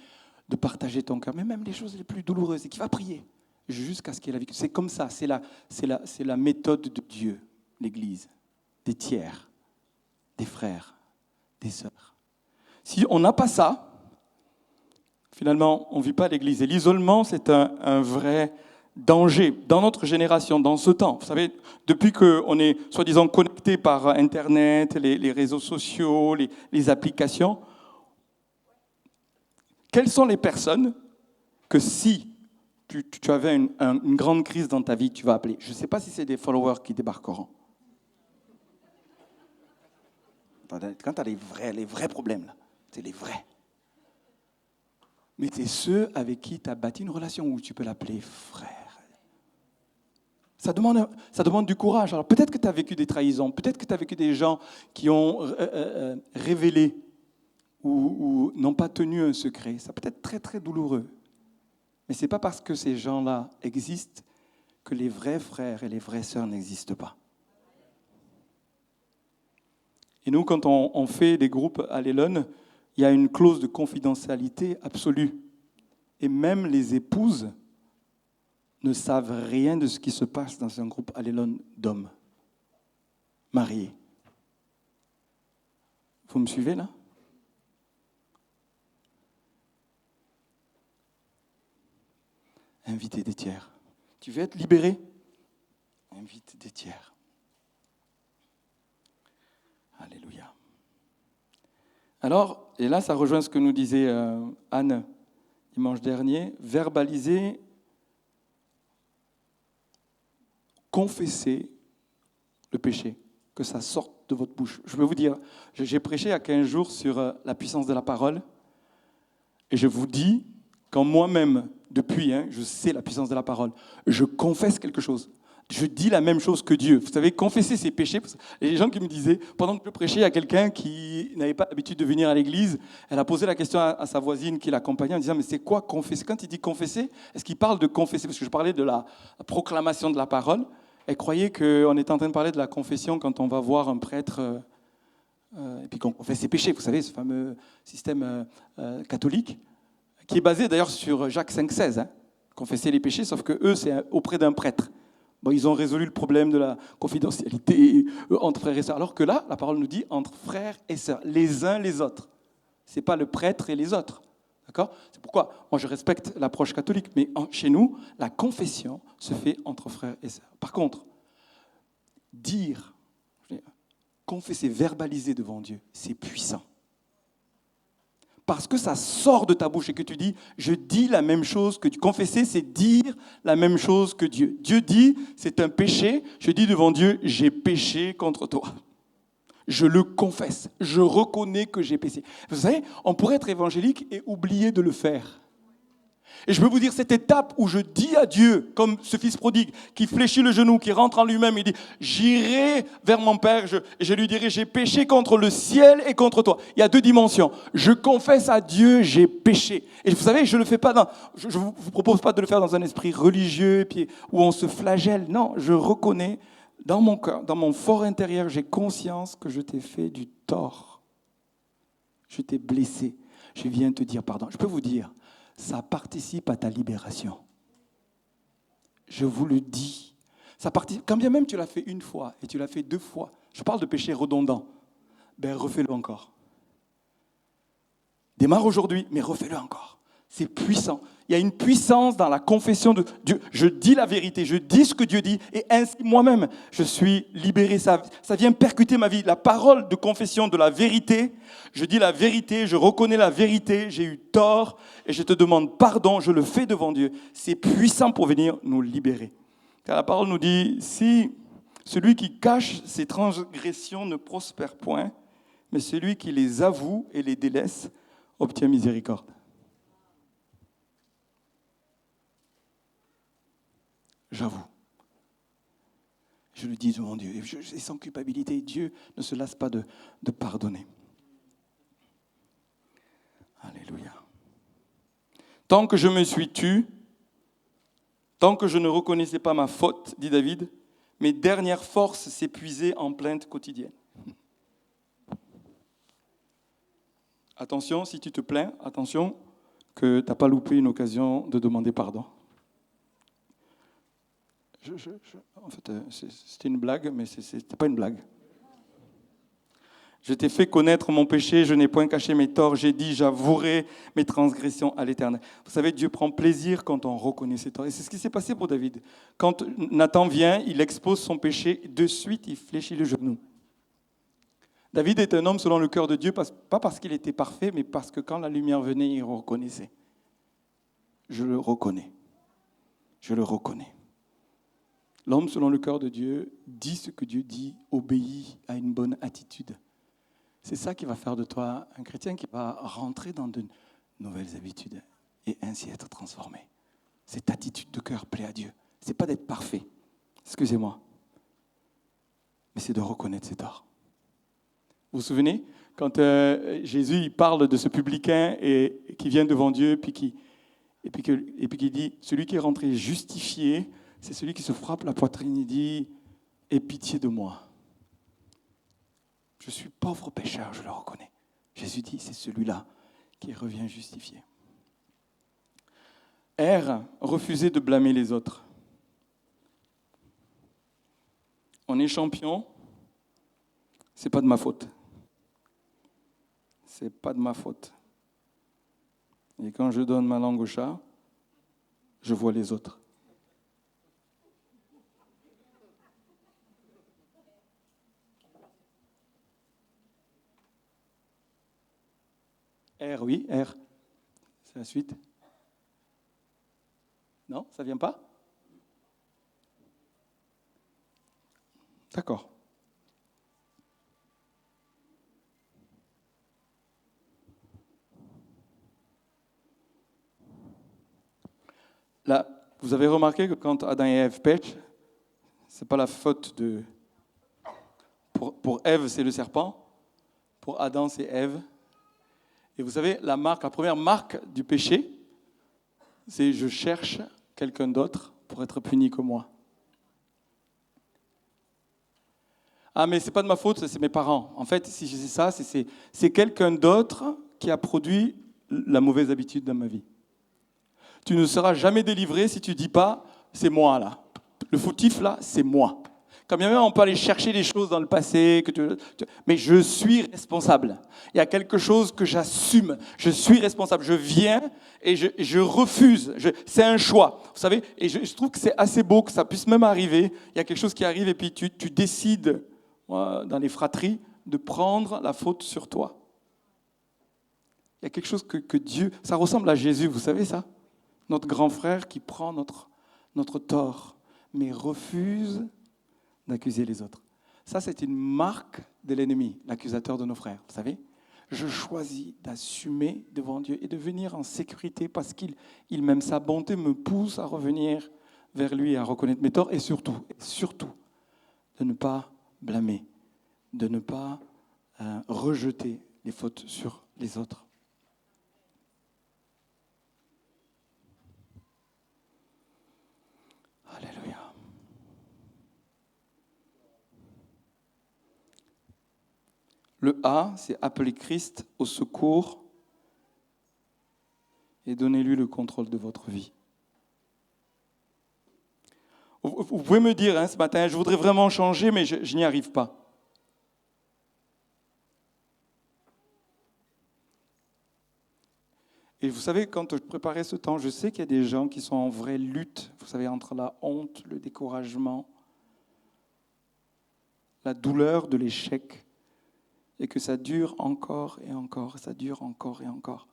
de partager ton cœur, mais même les choses les plus douloureuses, et qui va prier jusqu'à ce qu'il y ait la vie. C'est comme ça, c'est la méthode de Dieu, l'Église, des tiers, des frères, des sœurs. Si on n'a pas ça, finalement, on ne vit pas l'Église. Et l'isolement, c'est un vrai danger dans notre génération, dans ce temps. Vous savez, depuis qu'on est soi-disant connecté par Internet, les réseaux sociaux, les applications, quelles sont les personnes que si tu avais une grande crise dans ta vie, tu vas appeler? Je ne sais pas si c'est des followers qui débarqueront. Quand tu as les vrais problèmes, là, c'est les vrais. Mais c'est ceux avec qui tu as bâti une relation où tu peux l'appeler frère. Ça demande du courage. Alors peut-être que tu as vécu des trahisons, peut-être que tu as vécu des gens qui ont révélé ou n'ont pas tenu un secret. Ça peut être très très douloureux. Mais ce n'est pas parce que ces gens-là existent que les vrais frères et les vraies sœurs n'existent pas. Et nous, quand on fait des groupes à l'Elon, il y a une clause de confidentialité absolue. Et même les épouses ne savent rien de ce qui se passe dans un groupe allélon d'hommes mariés. Vous me suivez là? Invitez des tiers. Tu veux être libéré? Invite des tiers. Alléluia. Alors, et là ça rejoint ce que nous disait Anne dimanche dernier, verbaliser, confesser le péché, que ça sorte de votre bouche. Je peux vous dire, j'ai prêché il y a 15 jours sur la puissance de la parole, et je vous dis, quand moi-même, depuis, je sais la puissance de la parole, je confesse quelque chose. Je dis la même chose que Dieu. Vous savez, confesser ses péchés. Les gens qui me disaient, pendant que je prêchais, il y a quelqu'un qui n'avait pas l'habitude de venir à l'église. Elle a posé la question à sa voisine qui l'accompagnait en disant, mais c'est quoi confesser? Quand il dit confesser, est-ce qu'il parle de confesser? Parce que je parlais de la proclamation de la parole. Elle croyait qu'on était en train de parler de la confession quand on va voir un prêtre et puis qu'on confesse ses péchés. Vous savez, ce fameux système catholique qui est basé d'ailleurs sur Jacques 5,16. Confesser les péchés, sauf que eux, c'est auprès d'un prêtre. Bon, ils ont résolu le problème de la confidentialité entre frères et sœurs. Alors que là, la parole nous dit entre frères et sœurs, les uns les autres. Ce n'est pas le prêtre et les autres. D'accord? C'est pourquoi moi je respecte l'approche catholique, mais chez nous, la confession se fait entre frères et sœurs. Par contre, confesser, verbaliser devant Dieu, c'est puissant. Parce que ça sort de ta bouche et que tu dis, je dis la même chose que Dieu. Confesser, c'est dire la même chose que Dieu. Dieu dit, c'est un péché. Je dis devant Dieu, j'ai péché contre toi. Je le confesse. Je reconnais que j'ai péché. Vous savez, on pourrait être évangélique et oublier de le faire. Et je peux vous dire, cette étape où je dis à Dieu, comme ce fils prodigue, qui fléchit le genou, qui rentre en lui-même, il dit, j'irai vers mon Père, et je lui dirai, j'ai péché contre le ciel et contre toi. Il y a deux dimensions. Je confesse à Dieu, j'ai péché. Et vous savez, je ne vous propose pas de le faire dans un esprit religieux, puis, où on se flagelle. Non, je reconnais dans mon cœur, dans mon fort intérieur, j'ai conscience que je t'ai fait du tort. Je t'ai blessé. Je viens te dire pardon. Je peux vous dire, ça participe à ta libération. Je vous le dis. Ça participe, quand bien même tu l'as fait une fois et tu l'as fait 2 fois, je parle de péché redondant, refais-le encore. Démarre aujourd'hui, mais refais-le encore. C'est puissant. Il y a une puissance dans la confession de Dieu. Je dis la vérité, je dis ce que Dieu dit, et ainsi moi-même, je suis libéré. Ça vient percuter ma vie. La parole de confession de la vérité, je dis la vérité, je reconnais la vérité, j'ai eu tort, et je te demande pardon, je le fais devant Dieu. C'est puissant pour venir nous libérer. Car la parole nous dit, si celui qui cache ses transgressions ne prospère point, mais celui qui les avoue et les délaisse obtient miséricorde. J'avoue. Je le dis devant Dieu. Et sans culpabilité, Dieu ne se lasse pas de pardonner. Alléluia. Tant que je me suis tu, tant que je ne reconnaissais pas ma faute, dit David, mes dernières forces s'épuisaient en plaintes quotidiennes. Attention, si tu te plains, attention que tu n'as pas loupé une occasion de demander pardon. En fait, c'était une blague, mais ce n'était pas une blague. Je t'ai fait connaître mon péché, je n'ai point caché mes torts, j'ai dit, j'avouerai mes transgressions à l'Éternel. Vous savez, Dieu prend plaisir quand on reconnaît ses torts. Et c'est ce qui s'est passé pour David. Quand Nathan vient, il expose son péché, de suite, il fléchit le genou. David est un homme selon le cœur de Dieu, pas parce qu'il était parfait, mais parce que quand la lumière venait, il reconnaissait. Je le reconnais. Je le reconnais. L'homme selon le cœur de Dieu dit ce que Dieu dit, obéit à une bonne attitude. C'est ça qui va faire de toi un chrétien qui va rentrer dans de nouvelles habitudes et ainsi être transformé. Cette attitude de cœur plaît à Dieu. Ce n'est pas d'être parfait, excusez-moi, mais c'est de reconnaître ses torts. Vous vous souvenez, quand Jésus il parle de ce publicain et qui vient devant Dieu puis qui dit, celui qui est rentré justifié, c'est celui qui se frappe la poitrine et dit, aie pitié de moi. Je suis pauvre pécheur, je le reconnais. Jésus dit, c'est celui-là qui revient justifié. R, refuser de blâmer les autres. On est champion, c'est pas de ma faute. C'est pas de ma faute. Et quand je donne ma langue au chat, je vois les autres. R, oui, R. C'est la suite. Non, ça ne vient pas? D'accord. Là, vous avez remarqué que quand Adam et Ève pêchent, ce n'est pas la faute de... Pour Ève, c'est le serpent. Pour Adam, c'est Ève. Et vous savez, la première marque du péché, c'est je cherche quelqu'un d'autre pour être puni que moi. Ah, mais ce n'est pas de ma faute, c'est mes parents. En fait, si je dis ça, c'est quelqu'un d'autre qui a produit la mauvaise habitude dans ma vie. Tu ne seras jamais délivré si tu ne dis pas, c'est moi là. Le fautif là, c'est moi. Quand bien même on peut aller chercher des choses dans le passé, mais je suis responsable. Il y a quelque chose que j'assume. Je suis responsable. Je viens et je refuse. C'est un choix. Vous savez, et je trouve que c'est assez beau que ça puisse même arriver. Il y a quelque chose qui arrive et puis tu décides, dans les fratries, de prendre la faute sur toi. Il y a quelque chose que Dieu... Ça ressemble à Jésus, vous savez ça? Notre grand frère qui prend notre tort, mais refuse d'accuser les autres. Ça, c'est une marque de l'ennemi, l'accusateur de nos frères. Vous savez, je choisis d'assumer devant Dieu et de venir en sécurité parce qu'il même sa bonté me pousse à revenir vers lui, à reconnaître mes torts et surtout, de ne pas blâmer, de ne pas rejeter les fautes sur les autres. Alléluia. Le A, c'est appeler Christ au secours et donnez-lui le contrôle de votre vie. Vous pouvez me dire ce matin, je voudrais vraiment changer, mais je n'y arrive pas. Et vous savez, quand je préparais ce temps, je sais qu'il y a des gens qui sont en vraie lutte, vous savez, entre la honte, le découragement, la douleur de l'échec, et que ça dure encore et encore, ça dure encore et encore.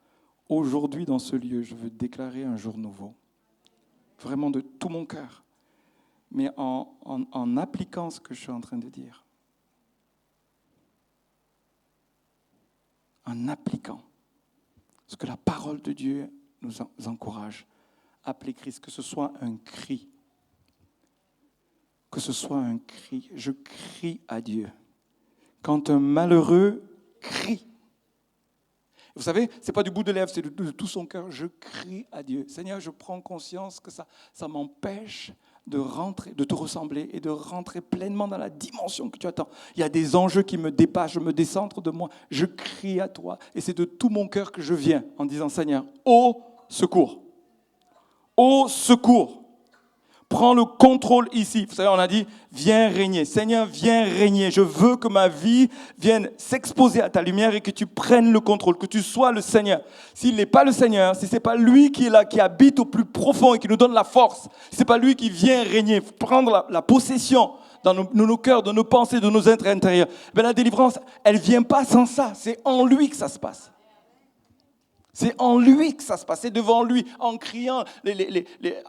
Aujourd'hui, dans ce lieu, je veux déclarer un jour nouveau, vraiment de tout mon cœur, mais en appliquant ce que je suis en train de dire. En appliquant ce que la parole de Dieu nous encourage. Appelez Christ, que ce soit un cri. Que ce soit un cri. Je crie à Dieu. Quand un malheureux crie. Vous savez, ce n'est pas du bout de lèvres, c'est de tout son cœur. Je crie à Dieu. Seigneur, je prends conscience que ça m'empêche de rentrer, de te ressembler et de rentrer pleinement dans la dimension que tu attends. Il y a des enjeux qui me dépassent, je me décentre de moi. Je crie à toi et c'est de tout mon cœur que je viens en disant, Seigneur, au secours. Au secours. Prends le contrôle ici. Vous savez, on a dit, viens régner. Seigneur, viens régner. Je veux que ma vie vienne s'exposer à ta lumière et que tu prennes le contrôle, que tu sois le Seigneur. S'il n'est pas le Seigneur, si ce n'est pas lui qui est là, qui habite au plus profond et qui nous donne la force, si ce n'est pas lui qui vient régner, prendre la possession dans nos cœurs, de nos pensées, de nos êtres intérieurs, la délivrance, elle ne vient pas sans ça. C'est en lui que ça se passe. C'est en lui que ça se passe, c'est devant lui, en criant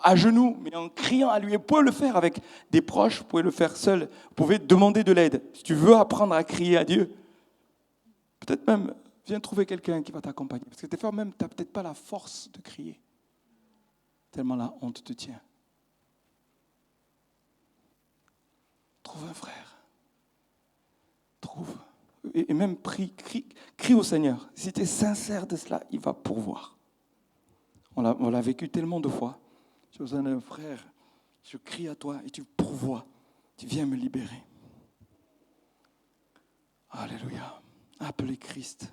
à genoux, mais en criant à lui. Et vous pouvez le faire avec des proches, vous pouvez le faire seul, vous pouvez demander de l'aide. Si tu veux apprendre à crier à Dieu, peut-être même, viens trouver quelqu'un qui va t'accompagner. Parce que des fois même, tu n'as peut-être pas la force de crier, tellement la honte te tient. Trouve un frère. Trouve. Et même crie au Seigneur. Si tu es sincère de cela, il va pourvoir. On l'a vécu tellement de fois. J'ai besoin d'un frère. Je crie à toi et tu pourvois. Tu viens me libérer. Alléluia. Appelez Christ.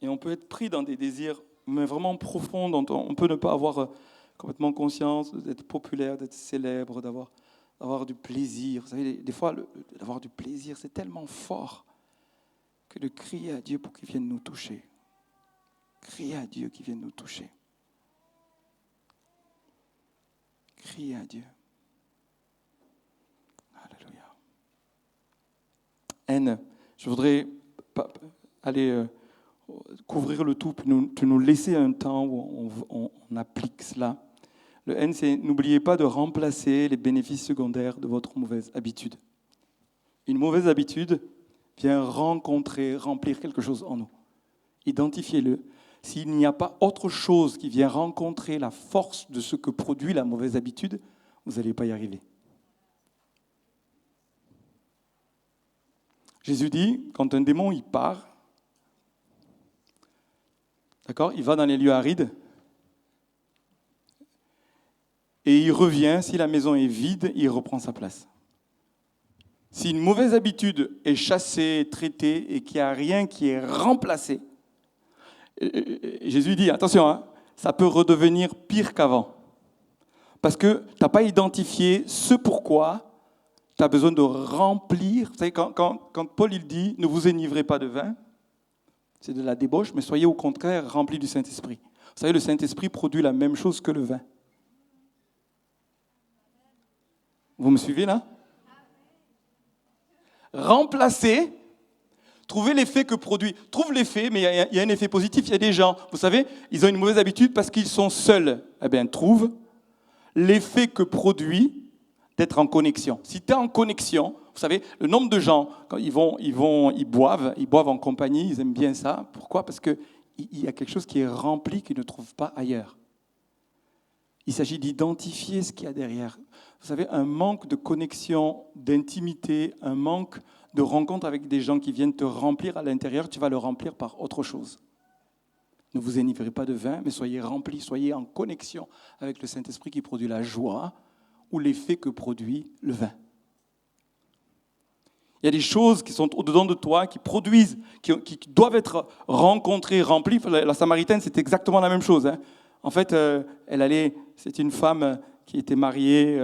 Et on peut être pris dans des désirs, mais vraiment profonds, dont on peut ne pas avoir complètement conscience, d'être populaire, d'être célèbre, d'avoir du plaisir. Vous savez, des fois, d'avoir du plaisir, c'est tellement fort que de crier à Dieu pour qu'il vienne nous toucher. Crier à Dieu qu'il vienne nous toucher. Crier à Dieu. Alléluia. Haine, je voudrais aller couvrir le tout, puis nous laisser un temps où on applique cela. Le N, c'est n'oubliez pas de remplacer les bénéfices secondaires de votre mauvaise habitude. Une mauvaise habitude vient remplir quelque chose en nous. Identifiez-le. S'il n'y a pas autre chose qui vient rencontrer la force de ce que produit la mauvaise habitude, vous n'allez pas y arriver. Jésus dit, quand un démon il part, d'accord, il va dans les lieux arides, et il revient, si la maison est vide, il reprend sa place. Si une mauvaise habitude est chassée, traitée, et qu'il n'y a rien qui est remplacé, Jésus dit, attention, ça peut redevenir pire qu'avant. Parce que tu n'as pas identifié ce pourquoi tu as besoin de remplir. Vous savez, quand Paul il dit, ne vous enivrez pas de vin, c'est de la débauche, mais soyez au contraire remplis du Saint-Esprit. Vous savez, le Saint-Esprit produit la même chose que le vin. Vous me suivez là? Remplacer, trouver l'effet que produit. Trouve l'effet, mais il y a un effet positif. Il y a des gens, vous savez, ils ont une mauvaise habitude parce qu'ils sont seuls. Eh bien, trouve l'effet que produit d'être en connexion. Si tu es en connexion, vous savez, le nombre de gens, quand ils boivent en compagnie, ils aiment bien ça. Pourquoi? Parce qu'il y a quelque chose qui est rempli qu'ils ne trouvent pas ailleurs. Il s'agit d'identifier ce qu'il y a derrière. Vous savez, un manque de connexion, d'intimité, un manque de rencontre avec des gens qui viennent te remplir à l'intérieur, tu vas le remplir par autre chose. Ne vous enivrez pas de vin, mais soyez remplis, soyez en connexion avec le Saint-Esprit qui produit la joie ou l'effet que produit le vin. Il y a des choses qui sont au-dedans de toi, qui produisent, qui doivent être rencontrées, remplies. La Samaritaine, c'est exactement la même chose. En fait, c'est une femme qui était mariée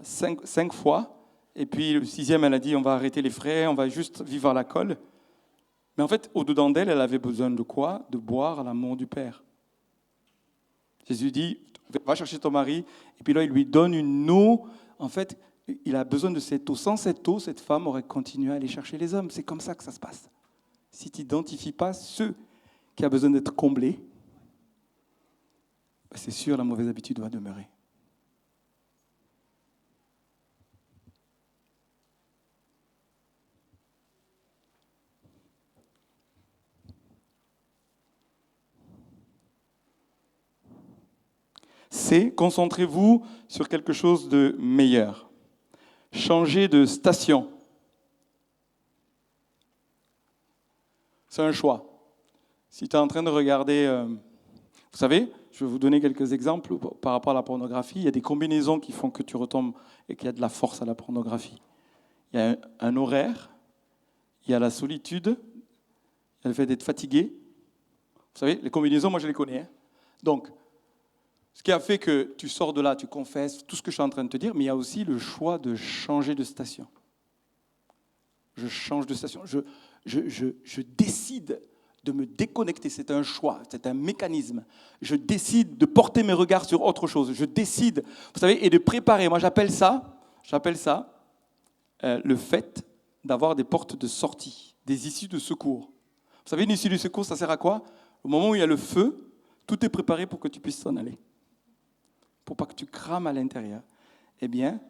5 fois, Et puis le 6e, elle a dit, on va arrêter les frais, on va juste vivre à la colle. Mais en fait, au-dedans d'elle, elle avait besoin de quoi? De boire l'amour du Père. Jésus dit, va chercher ton mari. Et puis là, il lui donne une eau. En fait, il a besoin de cette eau. Sans cette eau, cette femme aurait continué à aller chercher les hommes. C'est comme ça que ça se passe. Si tu n'identifies pas ceux qui ont besoin d'être comblés, c'est sûr, la mauvaise habitude va demeurer. C'est concentrez-vous sur quelque chose de meilleur. Changez de station. C'est un choix. Si tu es en train de regarder, vous savez, je vais vous donner quelques exemples par rapport à la pornographie. Il y a des combinaisons qui font que tu retombes et qu'il y a de la force à la pornographie. Il y a un horaire, il y a la solitude, il y a le fait d'être fatigué. Vous savez, les combinaisons, moi je les connais. Hein. Donc, ce qui a fait que tu sors de là, tu confesses, tout ce que je suis en train de te dire, mais il y a aussi le choix de changer de station. Je change de station. Je décide de me déconnecter. C'est un choix, c'est un mécanisme. Je décide de porter mes regards sur autre chose. Je décide, vous savez, et de préparer. Moi, j'appelle ça le fait d'avoir des portes de sortie, des issues de secours. Vous savez, une issue de secours, ça sert à quoi? Au moment où il y a le feu, tout est préparé pour que tu puisses s'en aller. Pour pas que tu crames à l'intérieur. Eh bien,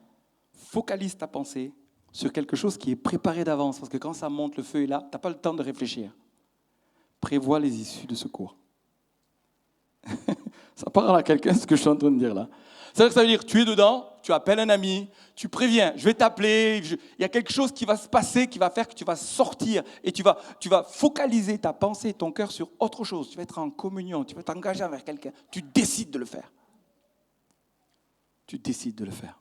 focalise ta pensée sur quelque chose qui est préparé d'avance. Parce que quand ça monte, le feu est là, tu n'as pas le temps de réfléchir. Prévois les issues de secours. Ça parle à quelqu'un ce que je suis en train de dire là. C'est-à-dire que ça veut dire, tu es dedans, tu appelles un ami, tu préviens, je vais t'appeler, il y a quelque chose qui va se passer, qui va faire que tu vas sortir et tu vas focaliser ta pensée et ton cœur sur autre chose. Tu vas être en communion, tu vas t'engager avec quelqu'un. Tu décides de le faire. Tu décides de le faire.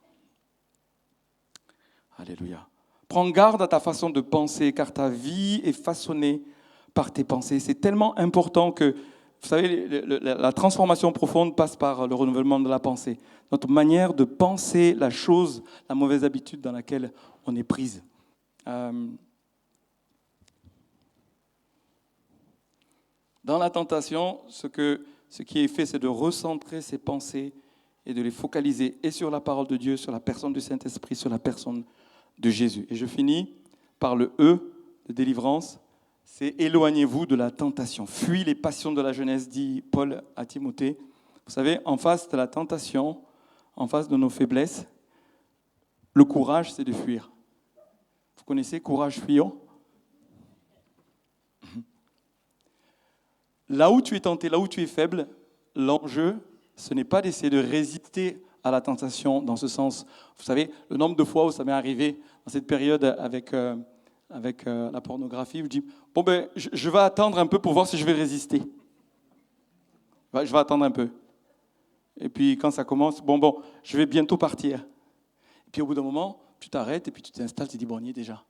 Alléluia. Prends garde à ta façon de penser, car ta vie est façonnée par tes pensées. C'est tellement important que, vous savez, la transformation profonde passe par le renouvellement de la pensée. Notre manière de penser la chose, la mauvaise habitude dans laquelle on est prise. Dans la tentation, ce qui est fait, c'est de recentrer ses pensées et de les focaliser et sur la parole de Dieu, sur la personne du Saint-Esprit, sur la personne de Jésus. Et je finis par le E de délivrance, c'est éloignez-vous de la tentation. Fuis les passions de la jeunesse, dit Paul à Timothée. Vous savez, en face de la tentation, en face de nos faiblesses, le courage, c'est de fuir. Vous connaissez courage fuyant? Là où tu es tenté, là où tu es faible, l'enjeu, ce n'est pas d'essayer de résister à la tentation dans ce sens. Vous savez, le nombre de fois où ça m'est arrivé dans cette période avec la pornographie, où je dis, bon ben, je vais attendre un peu pour voir si je vais résister. Je vais attendre un peu. Et puis quand ça commence, bon, je vais bientôt partir. Et puis au bout d'un moment, tu t'arrêtes et puis tu t'installes, tu dis, bon, on y est déjà.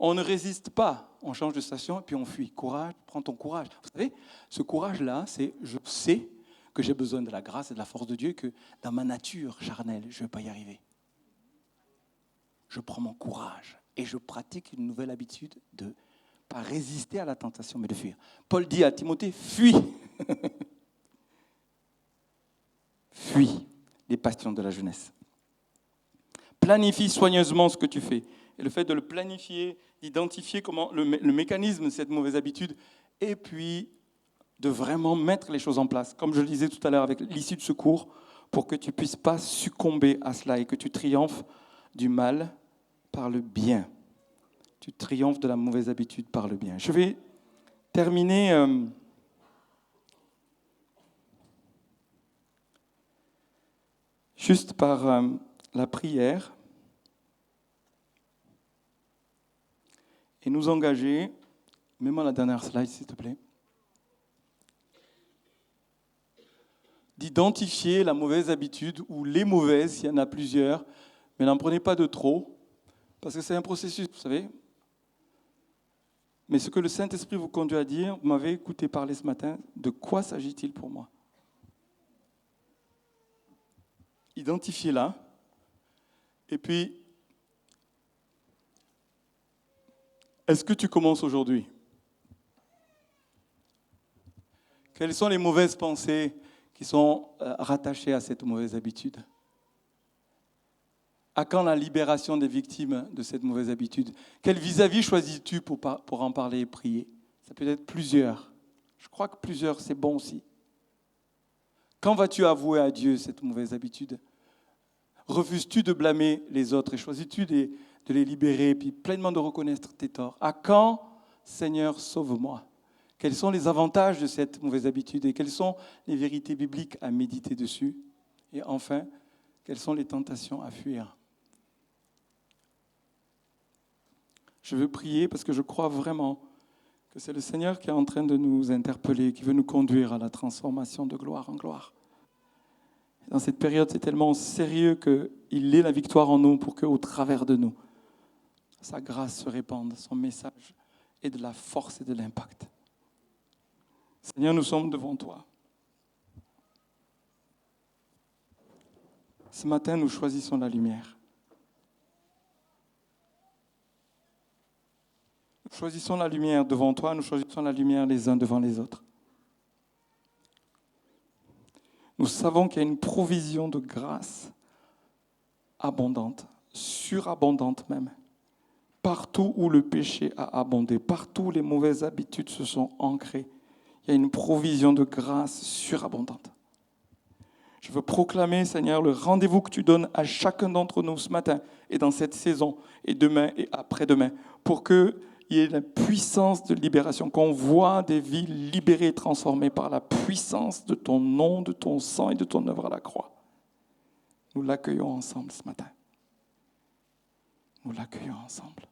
On ne résiste pas, on change de station et puis on fuit. Courage, prends ton courage. Vous savez, ce courage-là, c'est je sais que j'ai besoin de la grâce et de la force de Dieu, que dans ma nature charnelle, je ne vais pas y arriver. Je prends mon courage et je pratique une nouvelle habitude de pas résister à la tentation, mais de fuir. Paul dit à Timothée, fuis. Fuis les passions de la jeunesse. Planifie soigneusement ce que tu fais. Et le fait de le planifier, d'identifier comment le mécanisme de cette mauvaise habitude, et puis de vraiment mettre les choses en place. Comme je le disais tout à l'heure avec l'issue de secours, pour que tu ne puisses pas succomber à cela et que tu triomphes du mal par le bien. Tu triomphes de la mauvaise habitude par le bien. Je vais terminer juste par la prière et nous engager, mets-moi la dernière slide s'il te plaît, d'identifier la mauvaise habitude ou les mauvaises, il y en a plusieurs, mais n'en prenez pas de trop, parce que c'est un processus, vous savez. Mais ce que le Saint-Esprit vous conduit à dire, vous m'avez écouté parler ce matin, de quoi s'agit-il pour moi? Identifiez-la, et puis Est-ce que tu commences aujourd'hui? Quelles sont les mauvaises pensées qui sont rattachées à cette mauvaise habitude? À quand la libération des victimes de cette mauvaise habitude? Quel vis-à-vis choisis-tu pour en parler et prier? Ça peut être plusieurs. Je crois que plusieurs, c'est bon aussi. Quand vas-tu avouer à Dieu cette mauvaise habitude? Refuses-tu de blâmer les autres et choisis-tu de les libérer et puis pleinement de reconnaître tes torts? À quand, Seigneur, sauve-moi? Quels sont les avantages de cette mauvaise habitude et quelles sont les vérités bibliques à méditer dessus? Et enfin, quelles sont les tentations à fuir? Je veux prier parce que je crois vraiment que c'est le Seigneur qui est en train de nous interpeller, qui veut nous conduire à la transformation de gloire en gloire. Dans cette période, c'est tellement sérieux qu'il ait la victoire en nous pour qu'au travers de nous, sa grâce se répande, son message ait de la force et de l'impact. Seigneur, nous sommes devant toi. Ce matin, nous choisissons la lumière. Nous choisissons la lumière devant toi, nous choisissons la lumière les uns devant les autres. Nous savons qu'il y a une provision de grâce abondante, surabondante même. Partout où le péché a abondé, partout où les mauvaises habitudes se sont ancrées, il y a une provision de grâce surabondante. Je veux proclamer, Seigneur, le rendez-vous que tu donnes à chacun d'entre nous ce matin et dans cette saison, et demain et après-demain, pour qu'il y ait la puissance de libération, qu'on voit des vies libérées et transformées par la puissance de ton nom, de ton sang et de ton œuvre à la croix. Nous l'accueillons ensemble ce matin. Nous l'accueillons ensemble.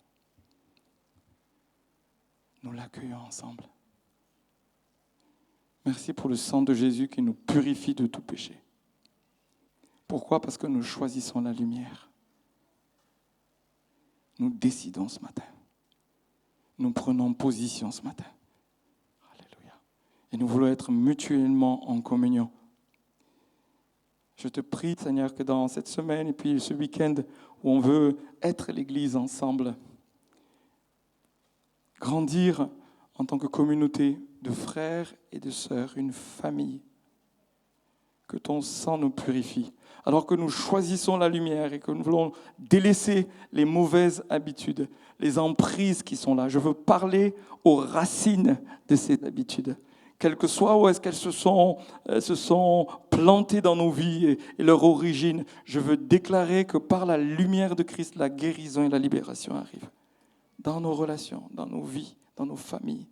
Nous l'accueillons ensemble. Merci pour le sang de Jésus qui nous purifie de tout péché. Pourquoi? Parce que nous choisissons la lumière. Nous décidons ce matin. Nous prenons position ce matin. Alléluia. Et nous voulons être mutuellement en communion. Je te prie, Seigneur, que dans cette semaine et puis ce week-end où on veut être l'Église ensemble, grandir en tant que communauté de frères et de sœurs, une famille, que ton sang nous purifie. Alors que nous choisissons la lumière et que nous voulons délaisser les mauvaises habitudes, les emprises qui sont là. Je veux parler aux racines de ces habitudes. Quelles que soient où est-ce qu'elles se sont plantées dans nos vies et leur origine, je veux déclarer que par la lumière de Christ, la guérison et la libération arrivent. Dans nos relations, dans nos vies, dans nos familles.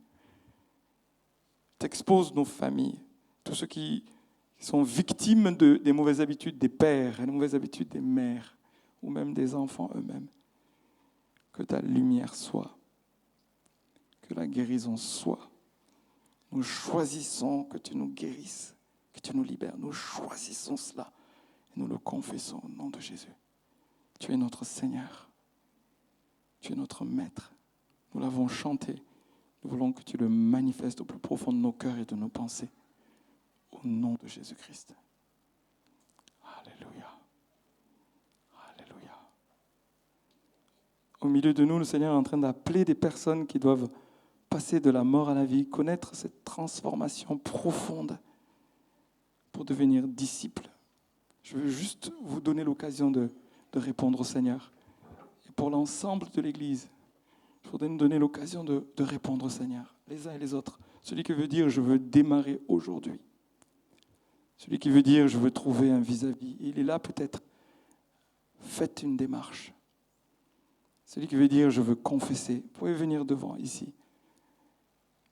T'exposes nos familles, tous ceux qui sont victimes des mauvaises habitudes des pères et des mauvaises habitudes des mères, ou même des enfants eux-mêmes. Que ta lumière soit, que la guérison soit. Nous choisissons que tu nous guérisses, que tu nous libères. Nous choisissons cela et nous le confessons au nom de Jésus. Tu es notre Seigneur. Tu es notre Maître. Nous l'avons chanté. Nous voulons que tu le manifestes au plus profond de nos cœurs et de nos pensées. Au nom de Jésus-Christ. Alléluia. Alléluia. Au milieu de nous, le Seigneur est en train d'appeler des personnes qui doivent passer de la mort à la vie, connaître cette transformation profonde pour devenir disciples. Je veux juste vous donner l'occasion de répondre au Seigneur. Et pour l'ensemble de l'Église, il faudrait nous donner l'occasion de répondre au Seigneur, les uns et les autres. Celui qui veut dire « je veux démarrer aujourd'hui ». Celui qui veut dire « je veux trouver un vis-à-vis ». Il est là peut-être. Faites une démarche. Celui qui veut dire « je veux confesser ». Vous pouvez venir devant ici.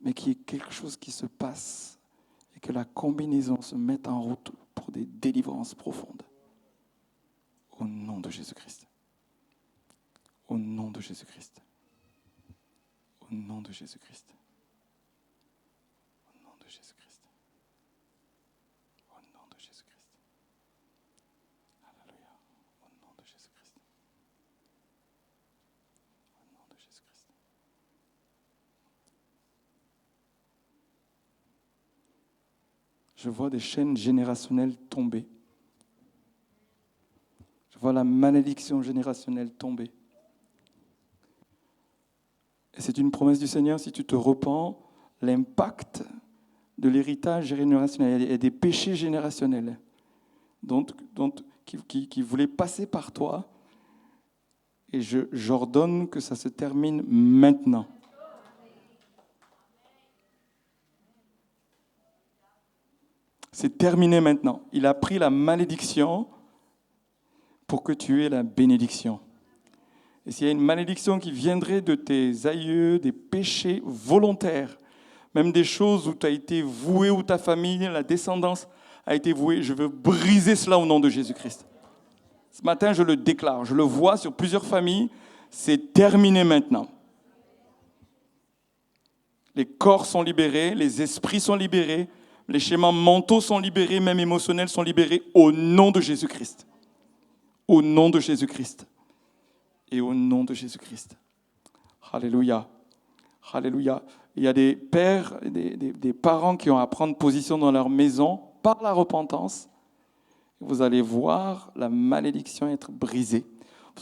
Mais qu'il y ait quelque chose qui se passe et que la combinaison se mette en route pour des délivrances profondes. Au nom de Jésus-Christ. Au nom de Jésus-Christ. Au nom de Jésus-Christ. Au nom de Jésus-Christ. Au nom de Jésus-Christ. Alléluia. Au nom de Jésus-Christ. Au nom de Jésus-Christ. Je vois des chaînes générationnelles tomber. Je vois la malédiction générationnelle tomber. Et c'est une promesse du Seigneur, si tu te repens, l'impact de l'héritage générationnel et des péchés générationnels qui voulaient passer par toi. Et j'ordonne que ça se termine maintenant. C'est terminé maintenant. Il a pris la malédiction pour que tu aies la bénédiction. Et s'il y a une malédiction qui viendrait de tes aïeux, des péchés volontaires, même des choses où tu as été voué, où ta famille, la descendance a été vouée, je veux briser cela au nom de Jésus-Christ. Ce matin, je le déclare. Je le vois sur plusieurs familles. C'est terminé maintenant. Les corps sont libérés, les esprits sont libérés, les schémas mentaux sont libérés, même émotionnels sont libérés au nom de Jésus-Christ. Au nom de Jésus-Christ. Et au nom de Jésus-Christ. Alléluia. Alléluia. Il y a des pères, des parents qui ont à prendre position dans leur maison par la repentance. Vous allez voir la malédiction être brisée.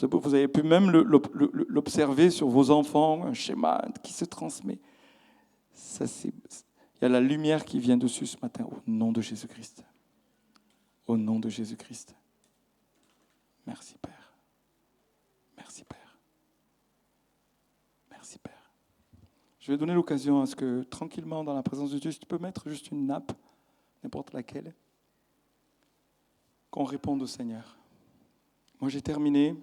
Vous avez pu même l'observer sur vos enfants, un schéma qui se transmet. Il y a la lumière qui vient dessus ce matin, au nom de Jésus-Christ. Au nom de Jésus-Christ. Merci, Père. Merci, Père. Merci, Père. Je vais donner l'occasion à ce que, tranquillement, dans la présence de Dieu, si tu peux mettre juste une nappe, n'importe laquelle, qu'on réponde au Seigneur. Moi, j'ai terminé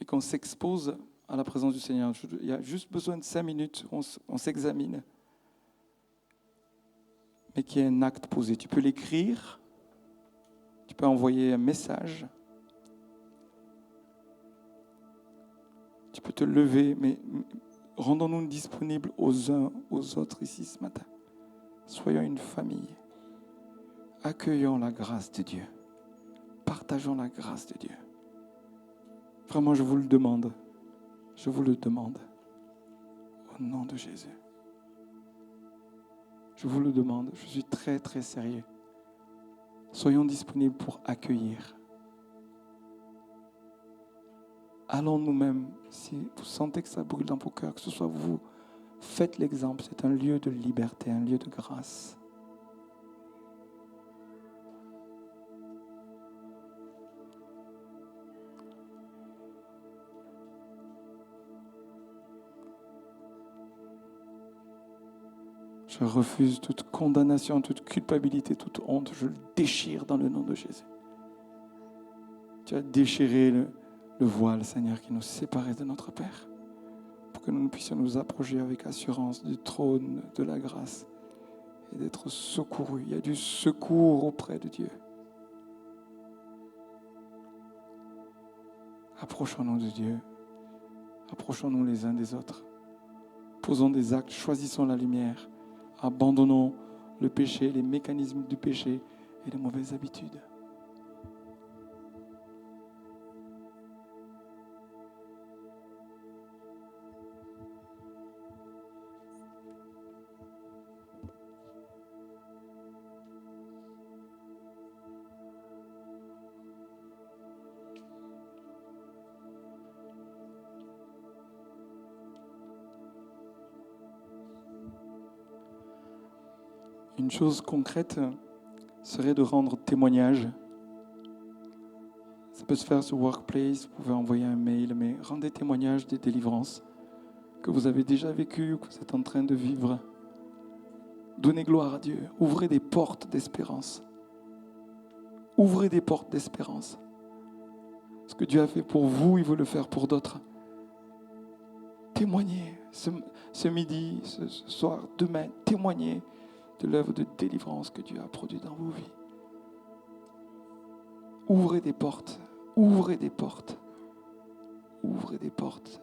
et qu'on s'expose à la présence du Seigneur. Il y a juste besoin de 5 minutes, on s'examine, mais qu'il y ait un acte posé. Tu peux l'écrire, tu peux envoyer un message, tu peux te lever, mais rendons-nous disponibles aux uns, aux autres ici ce matin. Soyons une famille. Accueillons la grâce de Dieu. Partageons la grâce de Dieu. Vraiment, je vous le demande. Je vous le demande. Au nom de Jésus. Je vous le demande. Je suis très, très sérieux. Soyons disponibles pour accueillir. Allons nous-mêmes. Si vous sentez que ça brûle dans vos cœurs, que ce soit vous, faites l'exemple. C'est un lieu de liberté, un lieu de grâce. Je refuse toute condamnation, toute culpabilité, toute honte. Je le déchire dans le nom de Jésus. Tu as déchiré le voile, Seigneur, qui nous séparait de notre Père, pour que nous puissions nous approcher avec assurance du trône de la grâce et d'être secourus. Il y a du secours auprès de Dieu. Approchons-nous de Dieu. Approchons-nous les uns des autres. Posons des actes, choisissons la lumière. Abandonnons le péché, les mécanismes du péché et les mauvaises habitudes. Une chose concrète serait de rendre témoignage. Ça peut se faire sur Workplace, vous pouvez envoyer un mail, mais rendez témoignage des délivrances que vous avez déjà vécues ou que vous êtes en train de vivre. Donnez gloire à Dieu. Ouvrez des portes d'espérance. Ouvrez des portes d'espérance. Ce que Dieu a fait pour vous, il veut le faire pour d'autres. Témoignez ce midi, ce soir, demain, témoignez de l'œuvre de délivrance que Dieu a produite dans vos vies. Ouvrez des portes, ouvrez des portes, ouvrez des portes.